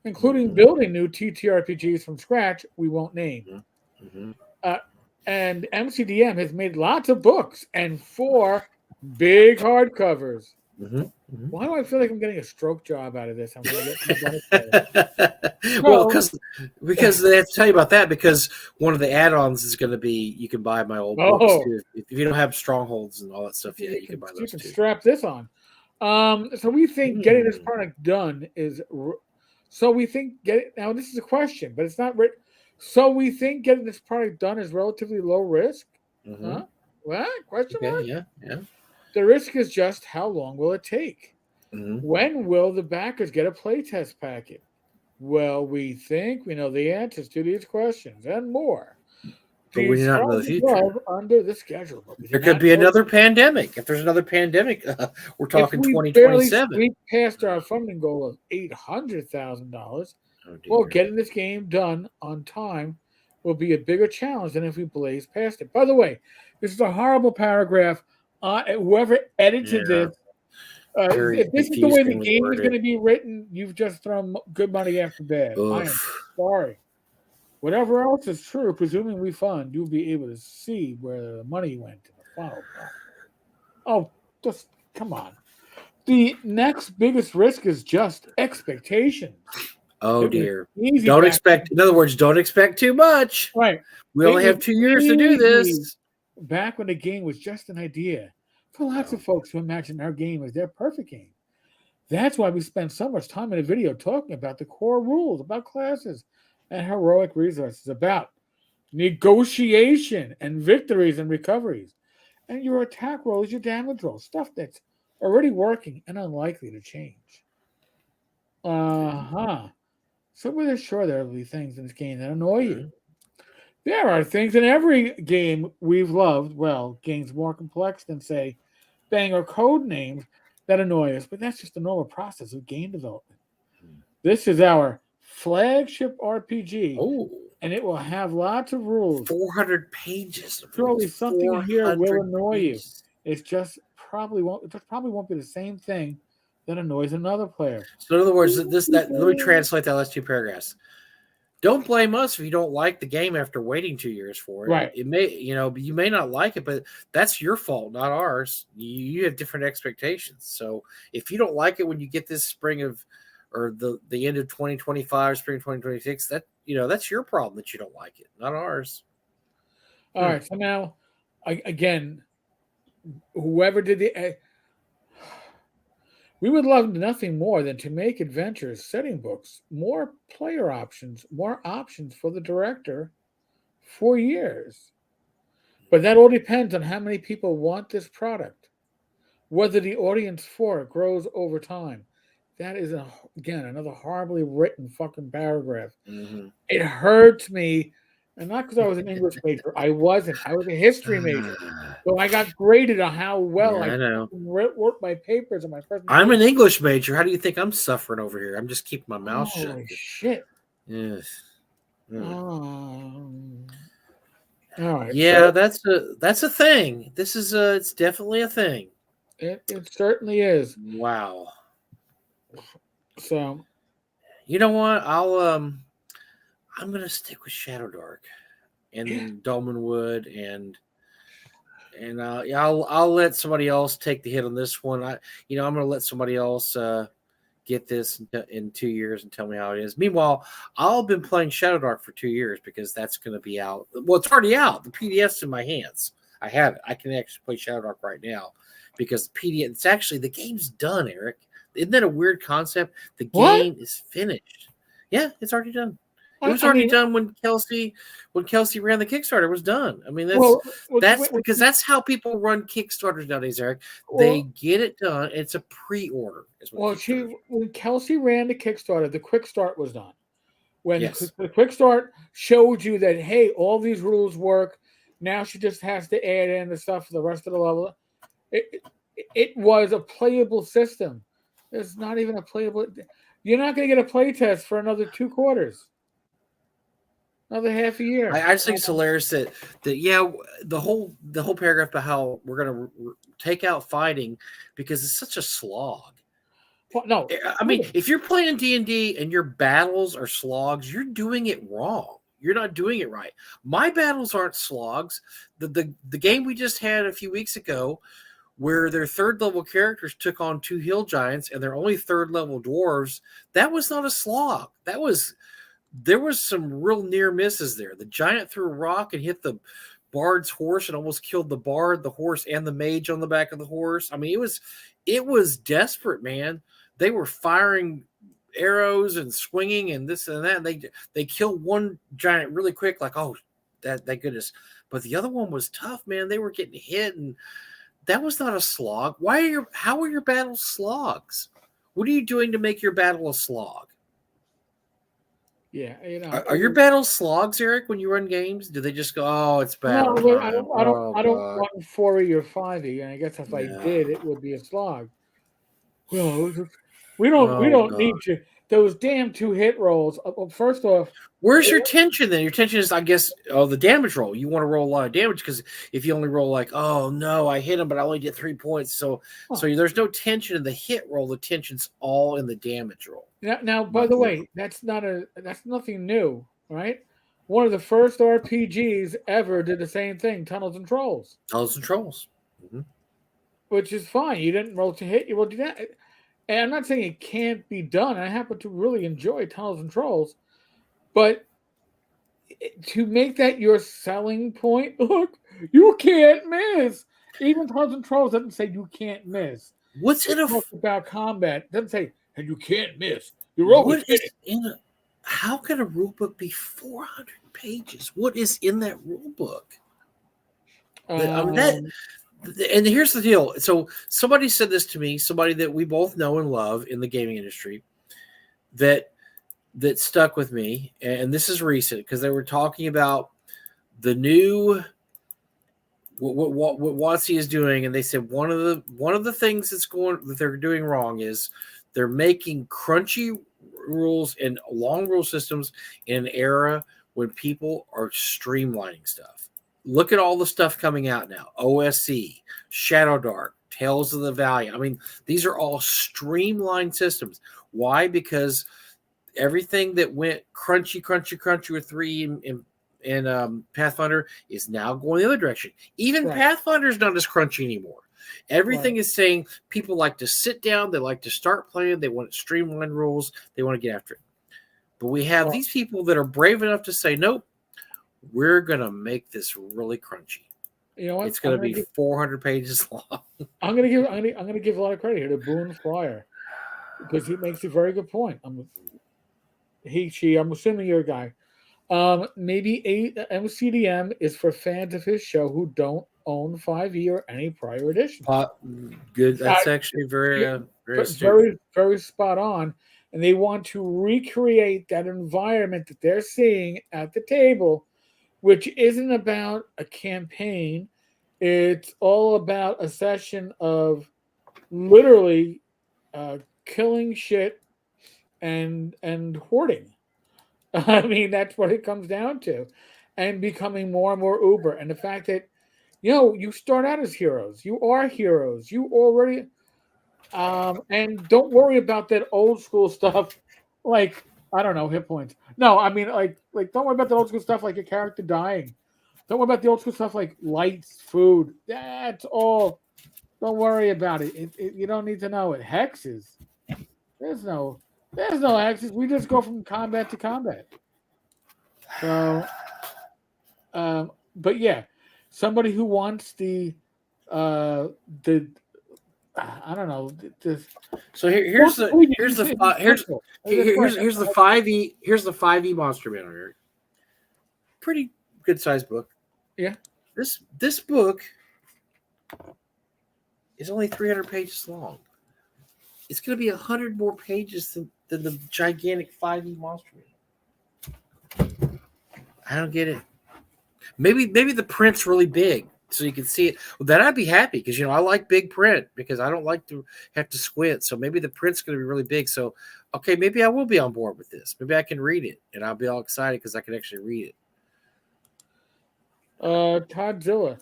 including building new TTRPGs from scratch we won't name. Mm-hmm. And MCDM has made lots of books and 4 big hardcovers. Why do I feel like I'm getting a stroke job out of this? I'm going to get Well, because they have to tell you about that, because one of the add-ons is going to be you can buy my old books too. If you don't have strongholds and all that stuff yet, you can buy those too. You can strap this on. So we think getting this product done is. So we think now this is a question, but it's not. So we think getting this product done is relatively low risk. Huh? What? Question mark? Yeah. The risk is just how long will it take? When will the backers get a playtest packet? Well, we think we know the answers to these questions and more. But we do not know the future. Under the schedule. There could be another pandemic. If there's another pandemic, we're talking 2027. We passed our funding goal of $800,000. Well, getting this game done on time will be a bigger challenge than if we blaze past it. By the way, this is a horrible paragraph. Whoever edited this, if this is the way the game is going to be written, you've just thrown good money after bad. I am sorry. Whatever else is true, presuming we fund, you'll be able to see where the money went in the funnel. Oh, just come on. The next biggest risk is just expectations. Oh, dear. Don't expect, in other words, don't expect too much. Right. We only have 2 years to do this. Back when the game was just an idea. For lots of folks who imagine our game as their perfect game. That's why we spend so much time in the video talking about the core rules, about classes, and heroic resources, about negotiation and victories and recoveries, and your attack rolls, your damage rolls, stuff that's already working and unlikely to change. So we're sure there will be things in this game that annoy you. There are things in every game we've loved, well, games more complex than, say, banger code names that annoy us, but that's just the normal process of game development. This is our flagship RPG, and it will have lots of rules. 400 pages. Surely something here will annoy you. It just probably won't be the same thing that annoys another player. So in other words, let me translate that last two paragraphs. Don't blame us if you don't like the game after waiting 2 years for it. Right. It may, you may not like it, but that's your fault, not ours. You have different expectations. So if you don't like it when you get this spring of, or the end of 2025, spring of 2026, that's your problem that you don't like it, not ours. All right. So now, again, whoever did we would love nothing more than to make adventures, setting books, more player options, more options for the director for years. But that all depends on how many people want this product, whether the audience for it grows over time. That is, again, another horribly written fucking paragraph. It hurts me. And not because I was an English major. I wasn't. I was a history major. So I got graded on how well I wrote my papers and my presentation. I'm an English major. How do you think I'm suffering over here? I'm just keeping my mouth shut. Holy shit. Yes. All right. Yeah, so, that's a thing. This is it's definitely a thing. It certainly is. Wow. So, you know what? I'm gonna stick with Shadow Dark and Dolmenwood, and I'll let somebody else take the hit on this one. I'm gonna let somebody else get this in 2 years and tell me how it is. Meanwhile, I've been playing Shadow Dark for 2 years because that's gonna be out. Well, it's already out. The PDF's in my hands. I have it. I can actually play Shadow Dark right now because the PDF. It's actually, the game's done, Eric. Isn't that a weird concept? The game is finished. Yeah, it's already done. It was already done when Kelsey ran the Kickstarter. It was done. I mean, that's because that's how people run Kickstarters nowadays, Eric. They get it done. It's a pre-order. When Kelsey ran the Kickstarter, the quick start was done. When the quick start showed you that, hey, all these rules work. Now she just has to add in the stuff for the rest of the level. It was a playable system. It's not even a playable. You're not going to get a play test for another 2 quarters. Another half a year. I just think it's hilarious that the whole paragraph about how we're going to take out fighting because it's such a slog. Well, no, I mean, if you're playing D&D and your battles are slogs, you're doing it wrong. You're not doing it right. My battles aren't slogs. The game we just had a few weeks ago where their third level characters took on 2 hill giants and they're only third level dwarves. That was not a slog. There was some real near misses there. The giant threw a rock and hit the bard's horse and almost killed the bard, the horse, and the mage on the back of the horse. I mean, it was desperate, man. They were firing arrows and swinging and this and that. And they killed one giant really quick, like, oh, that goodness. But the other one was tough, man. They were getting hit, and that was not a slog. How are your battles slogs? What are you doing to make your battle a slog? Yeah, are your battles slogs, Eric? When you run games, do they just go, "Oh, it's battle"? No, I don't run 4E or 5E, and I guess if I did, it would be a slog. Well, we don't need to. Those damn 2 hit rolls. First off, where's your tension then? Your tension is, I guess, the damage roll. You want to roll a lot of damage because if you only roll like, oh no, I hit him, but I only did 3 points. So there's no tension in the hit roll. The tension's all in the damage roll. Now, by the way, that's nothing new, right? One of the first RPGs ever did the same thing, Tunnels and Trolls. Tunnels and Trolls. Mm-hmm. Which is fine. You didn't roll to hit, you rolled to that. And I'm not saying it can't be done. I happen to really enjoy Tunnels and Trolls. But to make that your selling point, look, you can't miss. Even Tunnels and Trolls doesn't say you can't miss. What's in about combat? It doesn't say, and you can't miss. How can a rule book be 400 pages? What is in that rule book? And here's the deal. So somebody said this to me, somebody that we both know and love in the gaming industry, that stuck with me. And this is recent because they were talking about the new what WotC is doing, and they said one of the things that they're doing wrong is they're making crunchy rules and long rule systems in an era when people are streamlining stuff. Look at all the stuff coming out now. OSC, Shadow Dark, Tales of the Valiant. I mean, these are all streamlined systems. Why? Because everything that went crunchy with 3 and Pathfinder is now going the other direction. Even Pathfinder is not as crunchy anymore. Everything is saying people like to sit down. They like to start playing. They want streamlined rules. They want to get after it. But we have these people that are brave enough to say, nope, we're going to make this really crunchy. You know what? It's going to be 400 pages long. I'm going to give a lot of credit here to Boone Flyer because he makes a very good point. I'm assuming you're a guy. Maybe MCDM is for fans of his show who don't own 5e or any prior edition. Good. That's actually very very spot on. And they want to recreate that environment that they're seeing at the table, which isn't about a campaign. It's all about a session of literally killing shit and hoarding. I mean, that's what it comes down to. And becoming more and more uber. And the fact that, you start out as heroes. You are heroes. You already... and don't worry about that old school stuff, like, I don't know, hit points. No, I mean, like don't worry about the old school stuff like a character dying. Don't worry about the old school stuff like lights, food. That's all. Don't worry about it. You don't need to know it. Hexes. There's no hexes. We just go from combat to combat. So, but yeah, somebody who wants the I don't know. So here's the 5e Monster Manual. Pretty good sized book. Yeah. This book is only 300 pages long. It's going to be 100 more pages than the gigantic 5e Monster Manual. I don't get it. Maybe the print's really big, so you can see it. Well, then I'd be happy because, I like big print because I don't like to have to squint. So maybe the print's going to be really big. So, okay, maybe I will be on board with this. Maybe I can read it, and I'll be all excited because I can actually read it. Todzilla,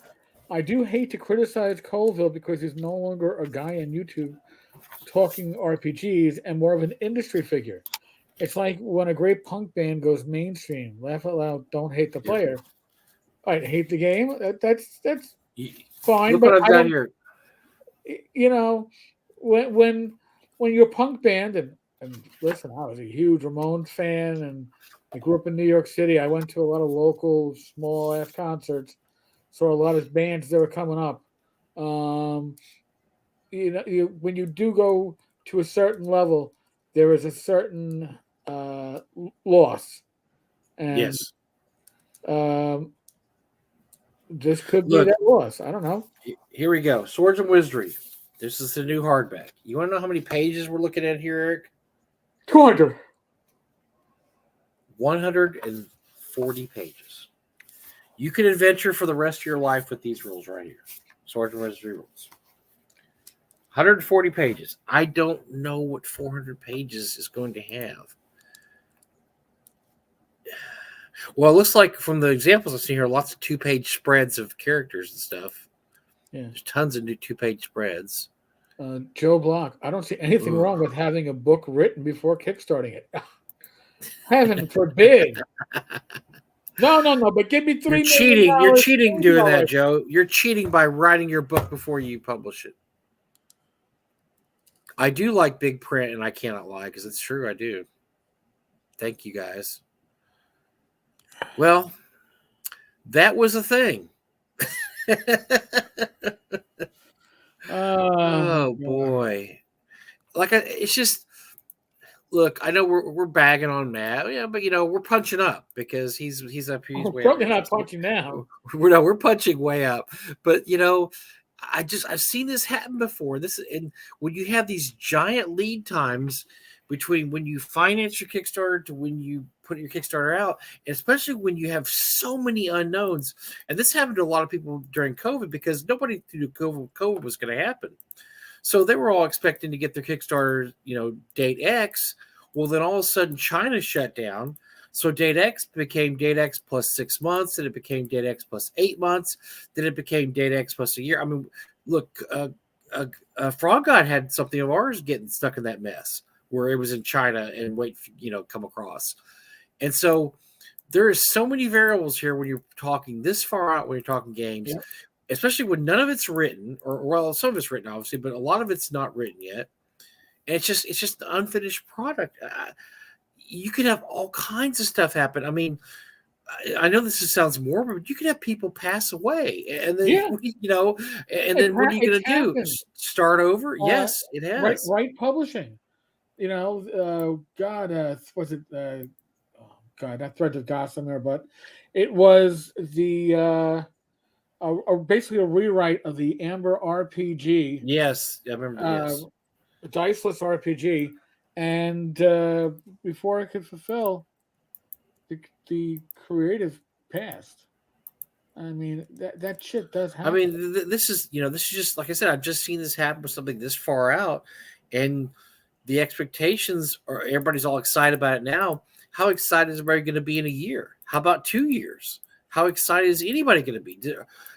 I do hate to criticize Colville because he's no longer a guy on YouTube talking RPGs and more of an industry figure. It's like when a great punk band goes mainstream. Laugh out loud, don't hate the player. I hate the game. That's fine. Look but what I've got here. you know, when you're a punk band, and listen, I was a huge Ramones fan, and I grew up in New York City. I went to a lot of local small ass concerts, saw a lot of bands that were coming up. Um, when you do go to a certain level, there is a certain loss, and Yes. um, this could be Look, that loss. I don't know. here we go. Swords and Wizardry. This is the new hardback. You want to know how many pages we're looking at here, Eric? 200. 140 pages. You can adventure for the rest of your life with these rules right here. Swords and Wizardry rules. 140 pages. I don't know what 400 pages is going to have. Well, it looks like from the examples I've seen here, lots of 2-page spreads of characters and stuff. Yeah. There's tons of new 2-page spreads. Joe Block. I don't see anything wrong with having a book written before kickstarting it. Heaven forbid. No. But give me $3 million. You're cheating. You're cheating doing that, Joe. You're cheating by writing your book before you publish it. I do like big print, and I cannot lie because it's true. I do. Thank you, guys. Well, that was a thing. Oh boy! It's just look. I know we're bagging on Matt, yeah, but we're punching up because he's up here. He's way probably up. Not punching down. We're punching way up, but I've seen this happen before. And when you have these giant lead times between when you finance your Kickstarter to when you put your Kickstarter out, especially when you have so many unknowns. And this happened to a lot of people during COVID because nobody knew COVID was going to happen. So they were all expecting to get their Kickstarter, date X. Well, then all of a sudden China shut down. So date X became date X plus 6 months, then it became date X plus 8 months, then it became date X plus a year. I mean, look, Frog God had something of ours getting stuck in that mess where it was in China and come across. And so there is so many variables here when you're talking this far out, when you're talking games, especially when none of it's written, or some of it's written, obviously, but a lot of it's not written yet. And it's just the unfinished product. You could have all kinds of stuff happen. I mean, I know this sounds morbid, but you could have people pass away, and then and then what are you going to do? Start over? Yes, it has. Right, publishing. Was it? Not Threads of Gossamer, but it was basically a rewrite of the Amber RPG. Yes, I remember. Yes, diceless RPG. And before it could fulfill, the creative passed. I mean, that shit does happen. I mean, this is just like I said. I've just seen this happen with something this far out, and the expectations are everybody's all excited about it now. How excited is everybody going to be in a year? How about 2 years? How excited is anybody going to be?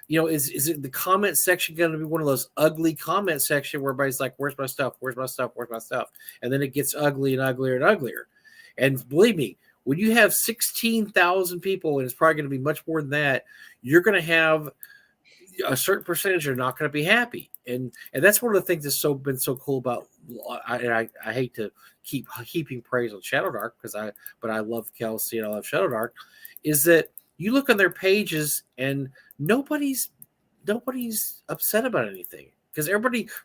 Is it the comment section going to be one of those ugly comment section where everybody's like, "Where's my stuff? Where's my stuff? Where's my stuff?" And then it gets ugly and uglier and uglier. And believe me, when you have 16,000 people, and it's probably going to be much more than that, you're going to have a certain percentage are not going to be happy. And that's one of the things that's been so cool about. I hate to keep heaping praise on Shadow Dark but I love Kelsey and I love Shadow Dark. Is that you look on their pages and nobody's upset about anything because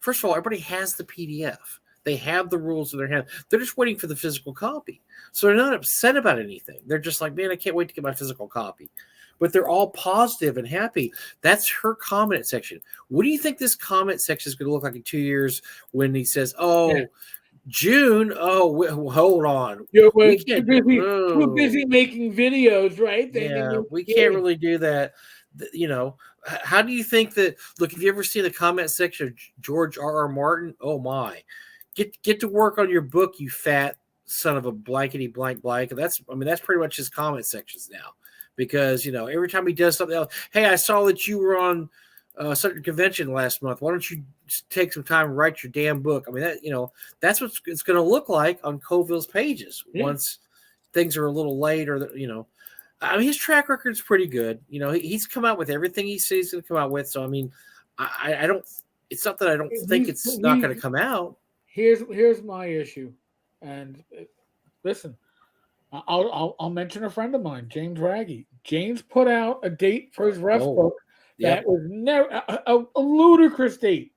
first of all, everybody has the PDF. They have the rules in their hand. They're just waiting for the physical copy. So they're not upset about anything. They're just like, man, I can't wait to get my physical copy. But they're all positive and happy. That's her comment section. What do you think this comment section is going to look like in 2 years when he says, June? Oh, hold on. We're busy making videos, right? We can't really do that. How do you think that? Look, have you ever seen the comment section of George R.R. Martin? Oh my, get to work on your book, you fat son of a blankety blank blank. That's pretty much his comment sections now, because every time he does something else, hey, I saw that you were on certain convention last month. Why don't you take some time and write your damn book? I mean, that's what it's going to look like on Colville's pages once things are a little late, or I mean, his track record's pretty good. He's come out with everything he says he's going to come out with. So I mean, I don't it's not that I don't think it's not going to come out. Here's my issue, and listen, I'll mention a friend of mine, James Raggy. James put out a date for his ref book that was never a ludicrous date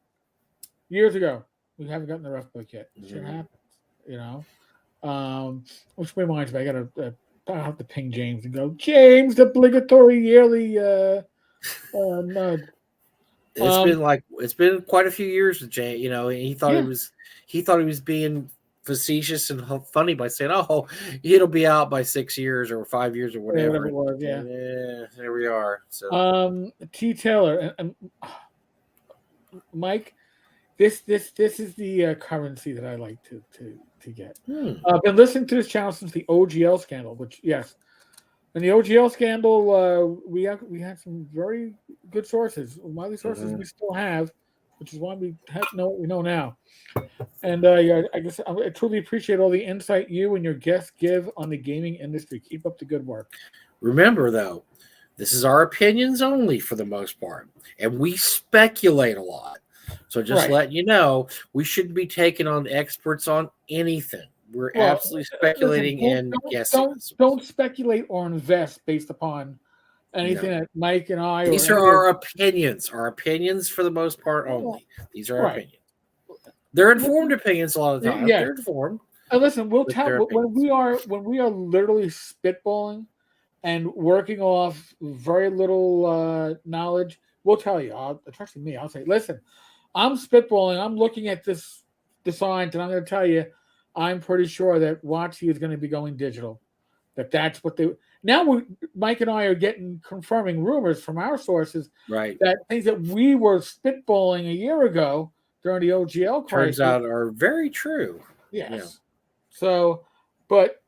years ago. We haven't gotten the ref book yet. Shit happens, you know. Which reminds me, I have to ping James and go, James, the obligatory yearly nudge. It's been quite a few years with Jay. You know, he thought he was being facetious and funny by saying, "Oh, it'll be out by 6 years or 5 years or whatever." It was, yeah, there we are. So, T. Taylor and Mike, this is the currency that I like to get. I've been listening to this channel since the OGL scandal, which in the OGL scandal, we had some very good sources. One of the sources we still have, which is why we know what we know now. And I guess I truly appreciate all the insight you and your guests give on the gaming industry. Keep up the good work. Remember, though, this is our opinions only for the most part, and we speculate a lot. So just letting you know, we shouldn't be taking on experts on anything. We're absolutely speculating and guessing. Don't speculate or invest based upon anything that Mike and I. These are our opinions. Our opinions for the most part only. These are our opinions. They're informed opinions a lot of the time. They're informed. And listen, we'll tell when we are literally spitballing and working off very little knowledge. We'll tell you. Trust me. I'll say, listen, I'm spitballing. I'm looking at this design, and I'm going to tell you, I'm pretty sure that WotC is going to be going digital. That's what they now. Mike and I are getting confirming rumors from our sources, that things that we were spitballing a year ago during the OGL crisis turns out are very true. Yes. Yeah. So, but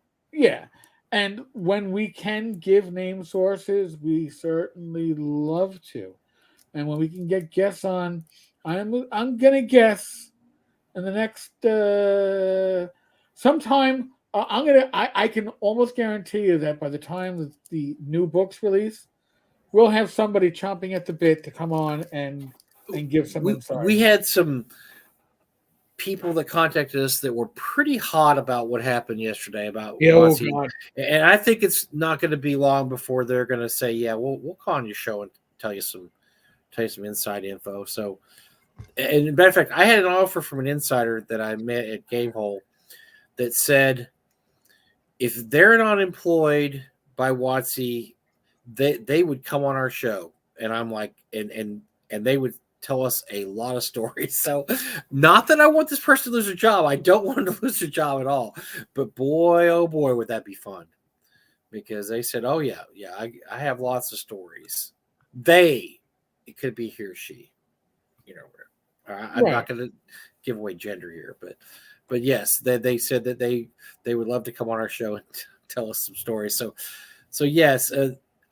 and when we can give name sources, we certainly love to. And when we can get guests on, I'm gonna guess in the next sometime. I can almost guarantee you that by the time the new books release, we'll have somebody chomping at the bit to come on and give some insight. We had some people that contacted us that were pretty hot about what happened yesterday about WotC. And I think it's not going to be long before they're going to say, "Yeah, we'll call on your show and tell you some inside info." So, and as a matter of fact, I had an offer from an insider that I met at Gamehole that said, if they're not employed by WotC, they would come on our show. And I'm like, and they would tell us a lot of stories. So not that I want this person to lose their job. I don't want them to lose their job at all. But boy, oh boy, would that be fun. Because they said, oh yeah, I have lots of stories. It could be he or she. You know, I'm not going to give away gender here, but yes, they said that they would love to come on our show and tell us some stories. So yes,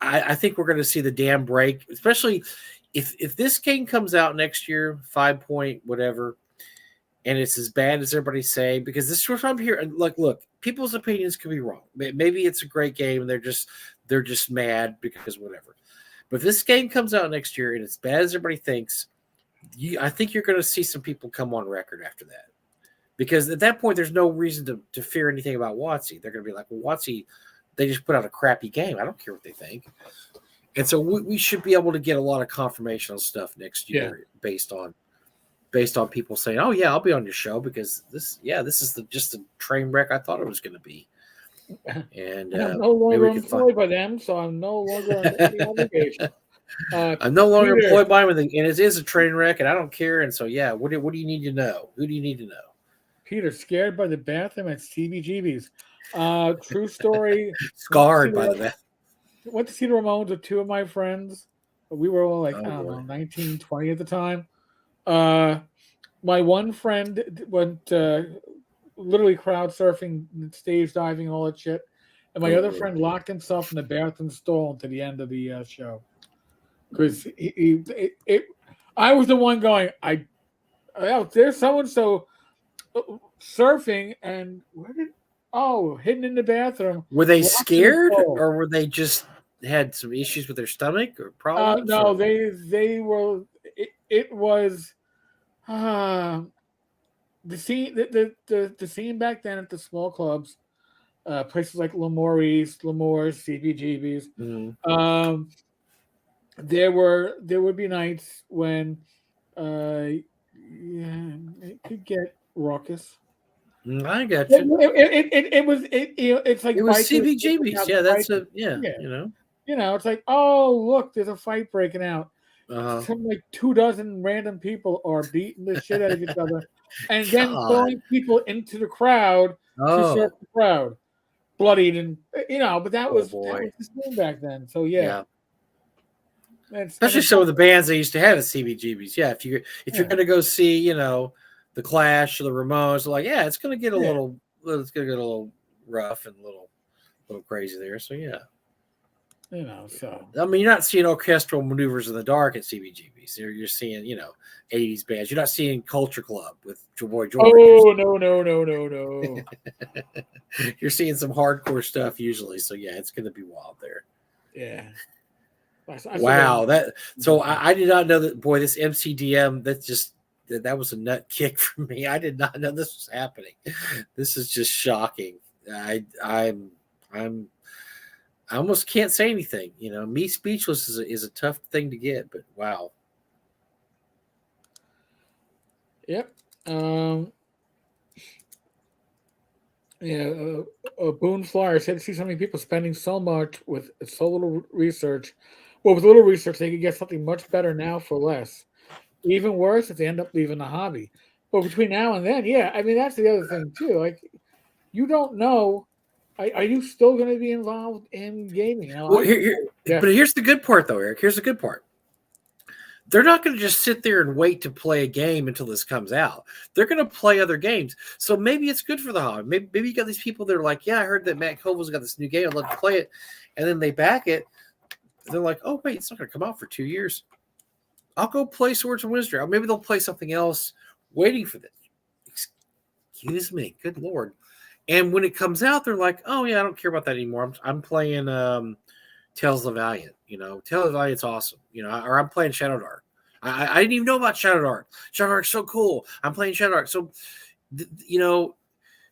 I think we're going to see the dam break, especially if this game comes out next year, 5 point whatever, and it's as bad as everybody's saying, because this is what I'm hearing. Look, people's opinions could be wrong. Maybe it's a great game and they're just mad because whatever. But if this game comes out next year and it's bad as everybody thinks, I think you're going to see some people come on record after that. Because at that point, there's no reason to fear anything about WotC. They're going to be like, well, WotC, they just put out a crappy game. I don't care what they think. And so we should be able to get a lot of confirmation on stuff next year based on people saying, oh, yeah, I'll be on your show because this is just a train wreck I thought it was going to be. And I'm no longer employed by them, so I'm no longer under any obligation. I'm no longer employed by them, and it is a train wreck, and I don't care. And so, what do you need to know? Who do you need to know? Peter, scared by the bathroom at CBGB's. True story. Scarred by the bathroom. Went to see the Ramones with two of my friends. We were all 19, 20 at the time. My one friend went literally crowd surfing, stage diving, all that shit. And my other friend locked himself in the bathroom stall until the end of the show. Because I was the one going, there's so-and-so surfing and hidden in the bathroom. Were they scared or were they just had some issues with their stomach or problems? No, they were. It was The scene, the scene back then at the small clubs, places like L'Amour's, CBGB's. Mm. There would be nights when, yeah, it could get raucous. I got you. It's like It was bikers CBGB's. out Yeah, that's fighting. a yeah. Yeah, You know. it's like, oh look, there's a fight breaking out. Uh Some like 2 dozen random people are beating the shit out of each other, and then God. throwing people into the crowd to Oh. surf the crowd, bloodied and But that Oh was boy. the scene back then. So yeah, Yeah. it's Especially some of the bands they used to have at CBGB's. Yeah, if you're gonna go see, the Clash or the Ramones, like, yeah, it's gonna get a little rough and a little crazy there. So yeah. So I mean, you're not seeing orchestral maneuvers in the dark at CBGB's. You're seeing, 80s bands. You're not seeing Culture Club with your boy George. Oh no. You're seeing some hardcore stuff usually. So yeah, it's gonna be wild there. Yeah. Wow, I did not know that. Boy, this MCDM, that was a nut kick for me. I did not know this was happening. This is just shocking. I almost can't say anything. Me speechless is a tough thing to get, but wow. Yep. Boone Flyer said to see so many people spending so much with so little research. Well, with little research, they could get something much better now for less. Even worse if they end up leaving the hobby. But between now and then, yeah, I mean that's the other thing too. Like, you don't know. Are you still going to be involved in gaming? Well, but here's the good part, though, Eric. Here's the good part. They're not going to just sit there and wait to play a game until this comes out. They're going to play other games. So maybe it's good for the hobby. Maybe you got these people that are like, yeah, I heard that Matt Koval's got this new game. I'd love to play it. And then they back it. They're like, oh, wait, it's not going to come out for 2 years. I'll go play Swords and Wizardry. Or maybe they'll play something else waiting for this. Excuse me. Good Lord. And when it comes out, they're like, oh, yeah, I don't care about that anymore. I'm playing Tales of the Valiant. Tales of the Valiant's awesome. Or I'm playing Shadow Dark. I didn't even know about Shadow Dark. Shadow Dark's so cool. I'm playing Shadow Dark. So,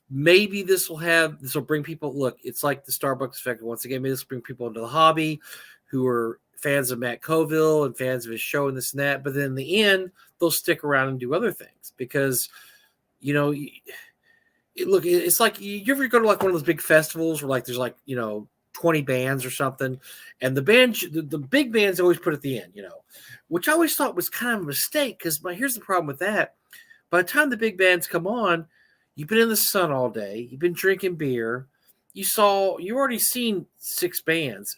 maybe this will bring people. Look, it's like the Starbucks effect. Once again, maybe this will bring people into the hobby who are fans of Matt Colville and fans of his show and this and that. But then in the end, they'll stick around and do other things because, it's like you ever go to like one of those big festivals where like there's like 20 bands or something, and the big bands always put at the end, which I always thought was kind of a mistake because here's the problem with that. By the time the big bands come on, you've been in the sun all day, you've been drinking beer, you've already seen 6 bands.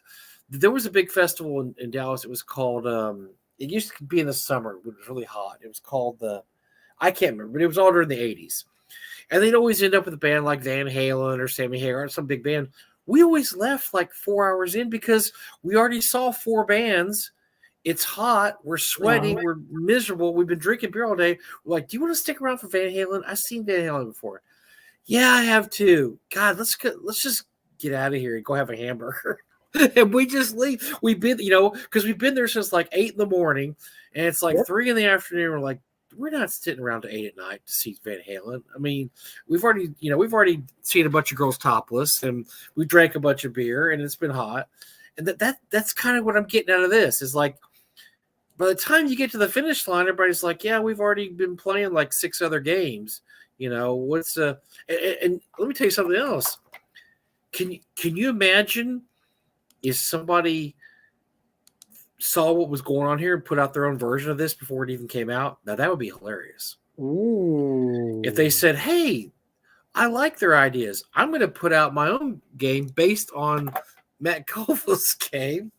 There was a big festival in Dallas. It was called it used to be in the summer, but it was really hot. It was called I can't remember, but it was all during the 80s. And they'd always end up with a band like Van Halen or Sammy Hagar or some big band. We always left like 4 hours in because we already saw 4 bands. It's hot. We're sweaty. We're miserable. We've been drinking beer all day. We're like, do you want to stick around for Van Halen? I've seen Van Halen before. Yeah, I have too. God, let's just get out of here and go have a hamburger. And we just leave. We've been, because we've been there since like 8 a.m. and it's like 3 p.m. We're like, we're not sitting around to 8 at night to see Van Halen. I mean, we've already seen a bunch of girls topless, and we drank a bunch of beer, and it's been hot. And that's kind of what I'm getting out of this is like, by the time you get to the finish line, everybody's like, yeah, we've already been playing like 6 other games. What's and let me tell you something else. Can you imagine if somebody saw what was going on here and put out their own version of this before it even came out? Now that would be hilarious. Ooh. If they said, hey, I like their ideas, I'm going to put out my own game based on Matt Colville's game,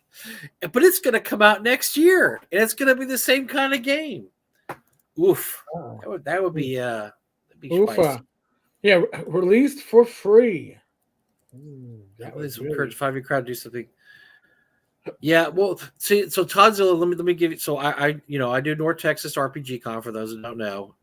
but it's going to come out next year and it's going to be the same kind of game. Oof. That would be Oofa. Yeah, released for free. That was encourage 5e crowd to do something. Yeah, well, see, so Toddzilla, let me give you. So I do North Texas RPG Con for those that don't know.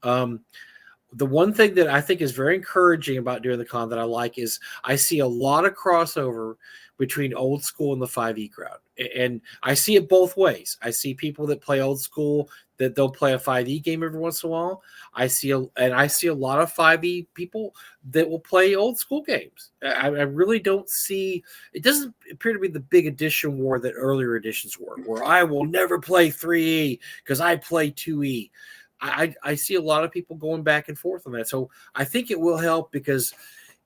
The one thing that I think is very encouraging about doing the con that I like is I see a lot of crossover between old school and the 5e crowd, and I see it both ways. I see people that play old school that they'll play a 5e game every once in a while. I see a lot of 5e people that will play old school games. I really don't see. It doesn't appear to be the big edition war that earlier editions were, where I will never play 3e because I play 2e. I see a lot of people going back and forth on that. So I think it will help because,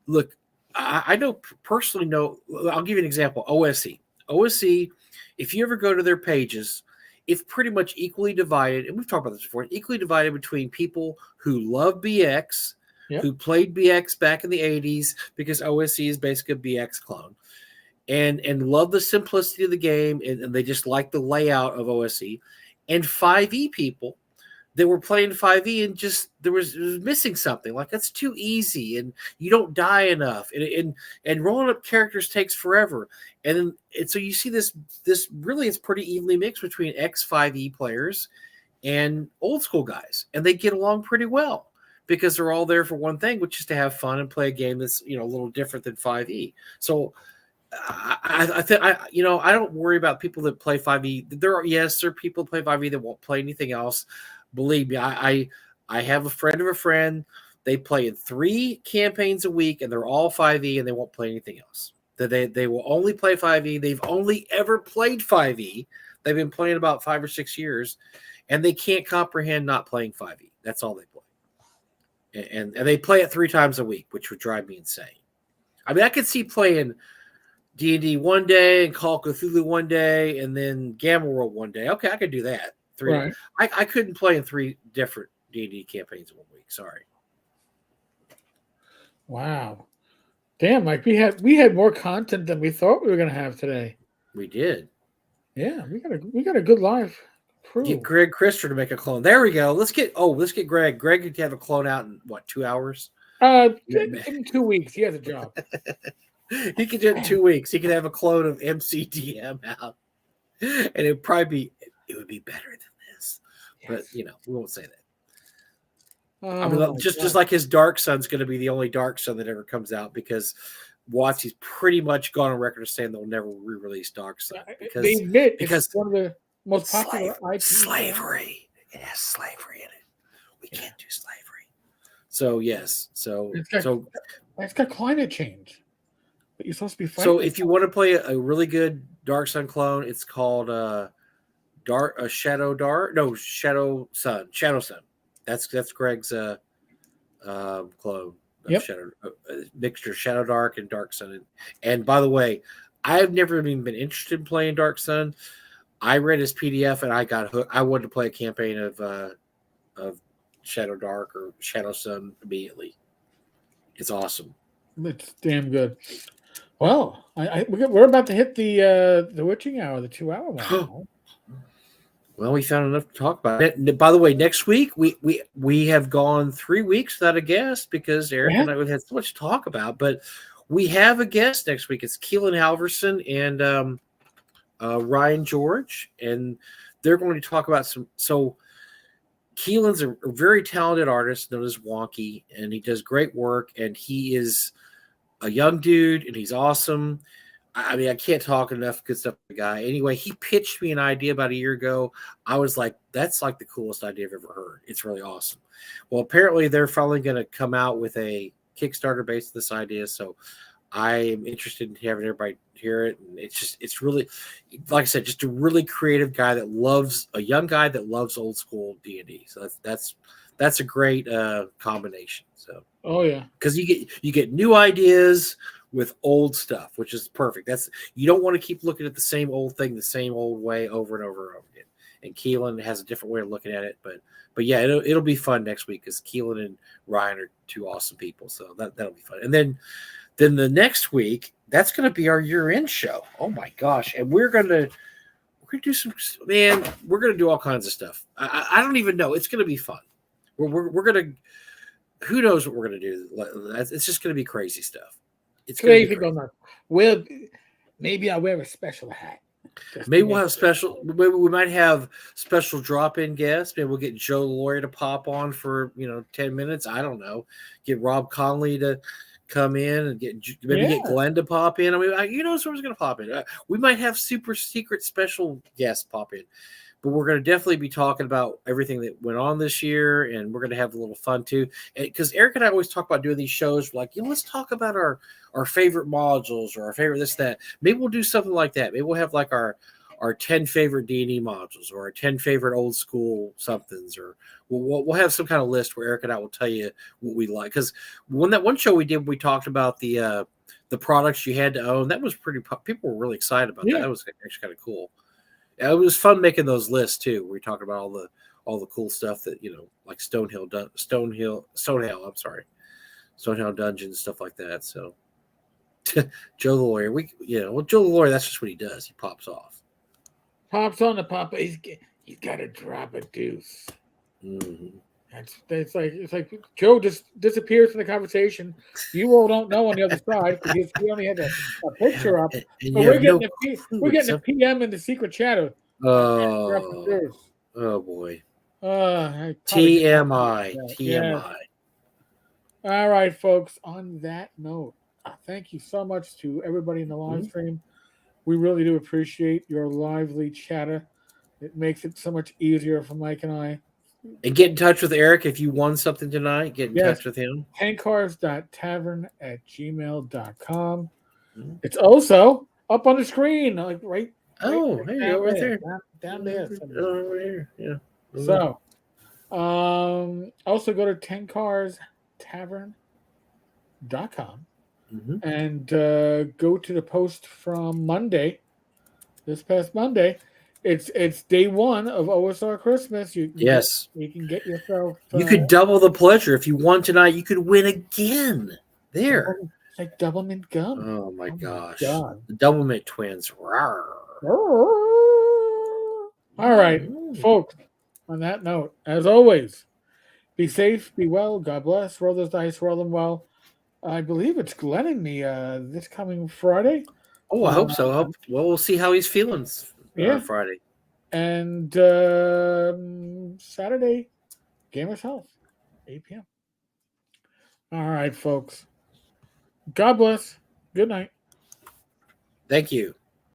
look, I personally know. I'll give you an example. OSC. If you ever go to their pages, it's pretty much equally divided, and we've talked about this before, equally divided between people who love BX, who played BX back in the 80s, because OSC is basically a BX clone, and love the simplicity of the game, and they just like the layout of OSC, and 5e people that were playing 5e and just it was missing something, like that's too easy and you don't die enough, and rolling up characters takes forever, and so you see this really is pretty evenly mixed between X5e players and old school guys, and they get along pretty well because they're all there for one thing, which is to have fun and play a game that's a little different than 5e. So I think I don't worry about people that play 5e. There are people that play 5e that won't play anything else. Believe me, I have a friend of a friend. They play in 3 campaigns a week, and they're all 5e, and they won't play anything else. They will only play 5e. They've only ever played 5e. They've been playing about 5 or 6 years, and they can't comprehend not playing 5e. That's all they play, and they play it 3 times a week, which would drive me insane. I mean, I could see playing D&D one day and Call of Cthulhu one day, and then Gamma World one day. Okay, I could do that. 3. Right. I couldn't play in 3 different D&D campaigns in 1 week. Sorry. Wow. Damn, Mike, we had more content than we thought we were going to have today. We did. Yeah, we got a good live crew. Get Greg Christopher to make a clone. There we go. Let's get Greg. Greg could have a clone out in 2 hours? In 2 weeks. He has a job. He could do it in 2 weeks. He could have a clone of MCDM out, and it would be better than this. Yes. But we won't say that. I mean, just like his Dark Sun's going to be the only Dark Sun that ever comes out, because WotC's pretty much gone on record as saying they'll never re-release Dark Sun because they admit it's one of the most popular IPs. Slavery. It has slavery in it. We can't do slavery. So yes. It's got climate change. But you're supposed to be fighting. So if you want to play a really good Dark Sun clone, it's called Shadow Sun. That's Greg's clone. Yep. Mixture Shadow Dark and Dark Sun. And by the way, I've never even been interested in playing Dark Sun. I read his PDF and I got hooked. I wanted to play a campaign of Shadow Dark or Shadow Sun immediately. It's awesome. It's damn good. Well, we're about to hit the witching hour, the 2-hour mark. Well, we found enough to talk about it. By the way, next week we have gone 3 weeks without a guest because Eric and I have had so much to talk about. But we have a guest next week. It's Keelan Halverson and Ryan George, and they're going to talk about some. So Keelan's a very talented artist known as Wonky, and he does great work. And he is a young dude, and he's awesome. I mean, I can't talk enough good stuff for the guy. Anyway, he pitched me an idea about a year ago. I was like, that's like the coolest idea I've ever heard. It's really awesome. Well, apparently they're finally going to come out with a Kickstarter based on this idea. So I am interested in having everybody hear it. And it's really, like I said, just a really creative guy a young guy that loves old school D&D. So that's a great combination. So, oh yeah. Because you get new ideas with old stuff, which is perfect. You don't want to keep looking at the same old thing the same old way over and over and over again. And Keelan has a different way of looking at it, but yeah, it'll be fun next week because Keelan and Ryan are 2 awesome people, so that'll be fun. And then the next week, that's going to be our year-end show. Oh my gosh! And we're gonna do some we're gonna do all kinds of stuff. I don't even know. It's going to be fun. We're gonna. Who knows what we're gonna do? It's just going to be crazy stuff. It's crazy. Maybe I'll wear a special hat. Maybe we'll have special. Maybe we might have special drop-in guests. Maybe we'll get Joe the lawyer to pop on for 10 minutes. I don't know. Get Rob Conley to come in and get Glenn to pop in. I mean, someone's going to pop in. We might have super secret special guests pop in. but we're going to definitely be talking about everything that went on this year, and we're going to have a little fun too. Because Eric and I always talk about doing these shows, like, let's talk about our favorite modules or our favorite this, that. Maybe we'll do something like that. Maybe we'll have like our 10 favorite D&D modules or our 10 favorite old school somethings, or we'll have some kind of list where Eric and I will tell you what we like. Because when that one show we did, we talked about the products you had to own. That was people were really excited about that. That was actually kind of cool. It was fun making those lists too. We talked about all the cool stuff that, like Stonehill Dungeons, stuff like that. So Joe the Lawyer, Joe the Lawyer, that's just what he does. He pops off. Pops on the pop. He's got to drop a deuce. Mm-hmm. It's like Joe just disappears from the conversation. You all don't know on the other side because we only had a picture up. But we're getting a PM in the secret chat. Oh boy. TMI. TMI. All right, folks. On that note, thank you so much to everybody in the live stream. We really do appreciate your lively chatter. It makes it so much easier for Mike and I. And get in touch with Eric if you won something tonight. Get in touch with him. Tenkars.tavern@gmail.com. Mm-hmm. It's also up on the screen, like right there. Down there. Over here. Yeah. Mm-hmm. So, also go to tenkarstavern.com and go to the post from Monday, this past Monday. It's day one of OSR Christmas. You can get yourself. You could double the pleasure. If you won tonight, you could win again. There. It's like double mint gum. Oh my gosh. The double mint twins. Rawr. All right, folks. On that note, as always, be safe, be well, God bless. Roll those dice, roll them well. I believe it's Glenn and me this coming Friday. Oh, I hope so. We'll see how he's feeling. Friday. And Saturday, Gamers Health, 8 p.m. All right, folks. God bless. Good night. Thank you.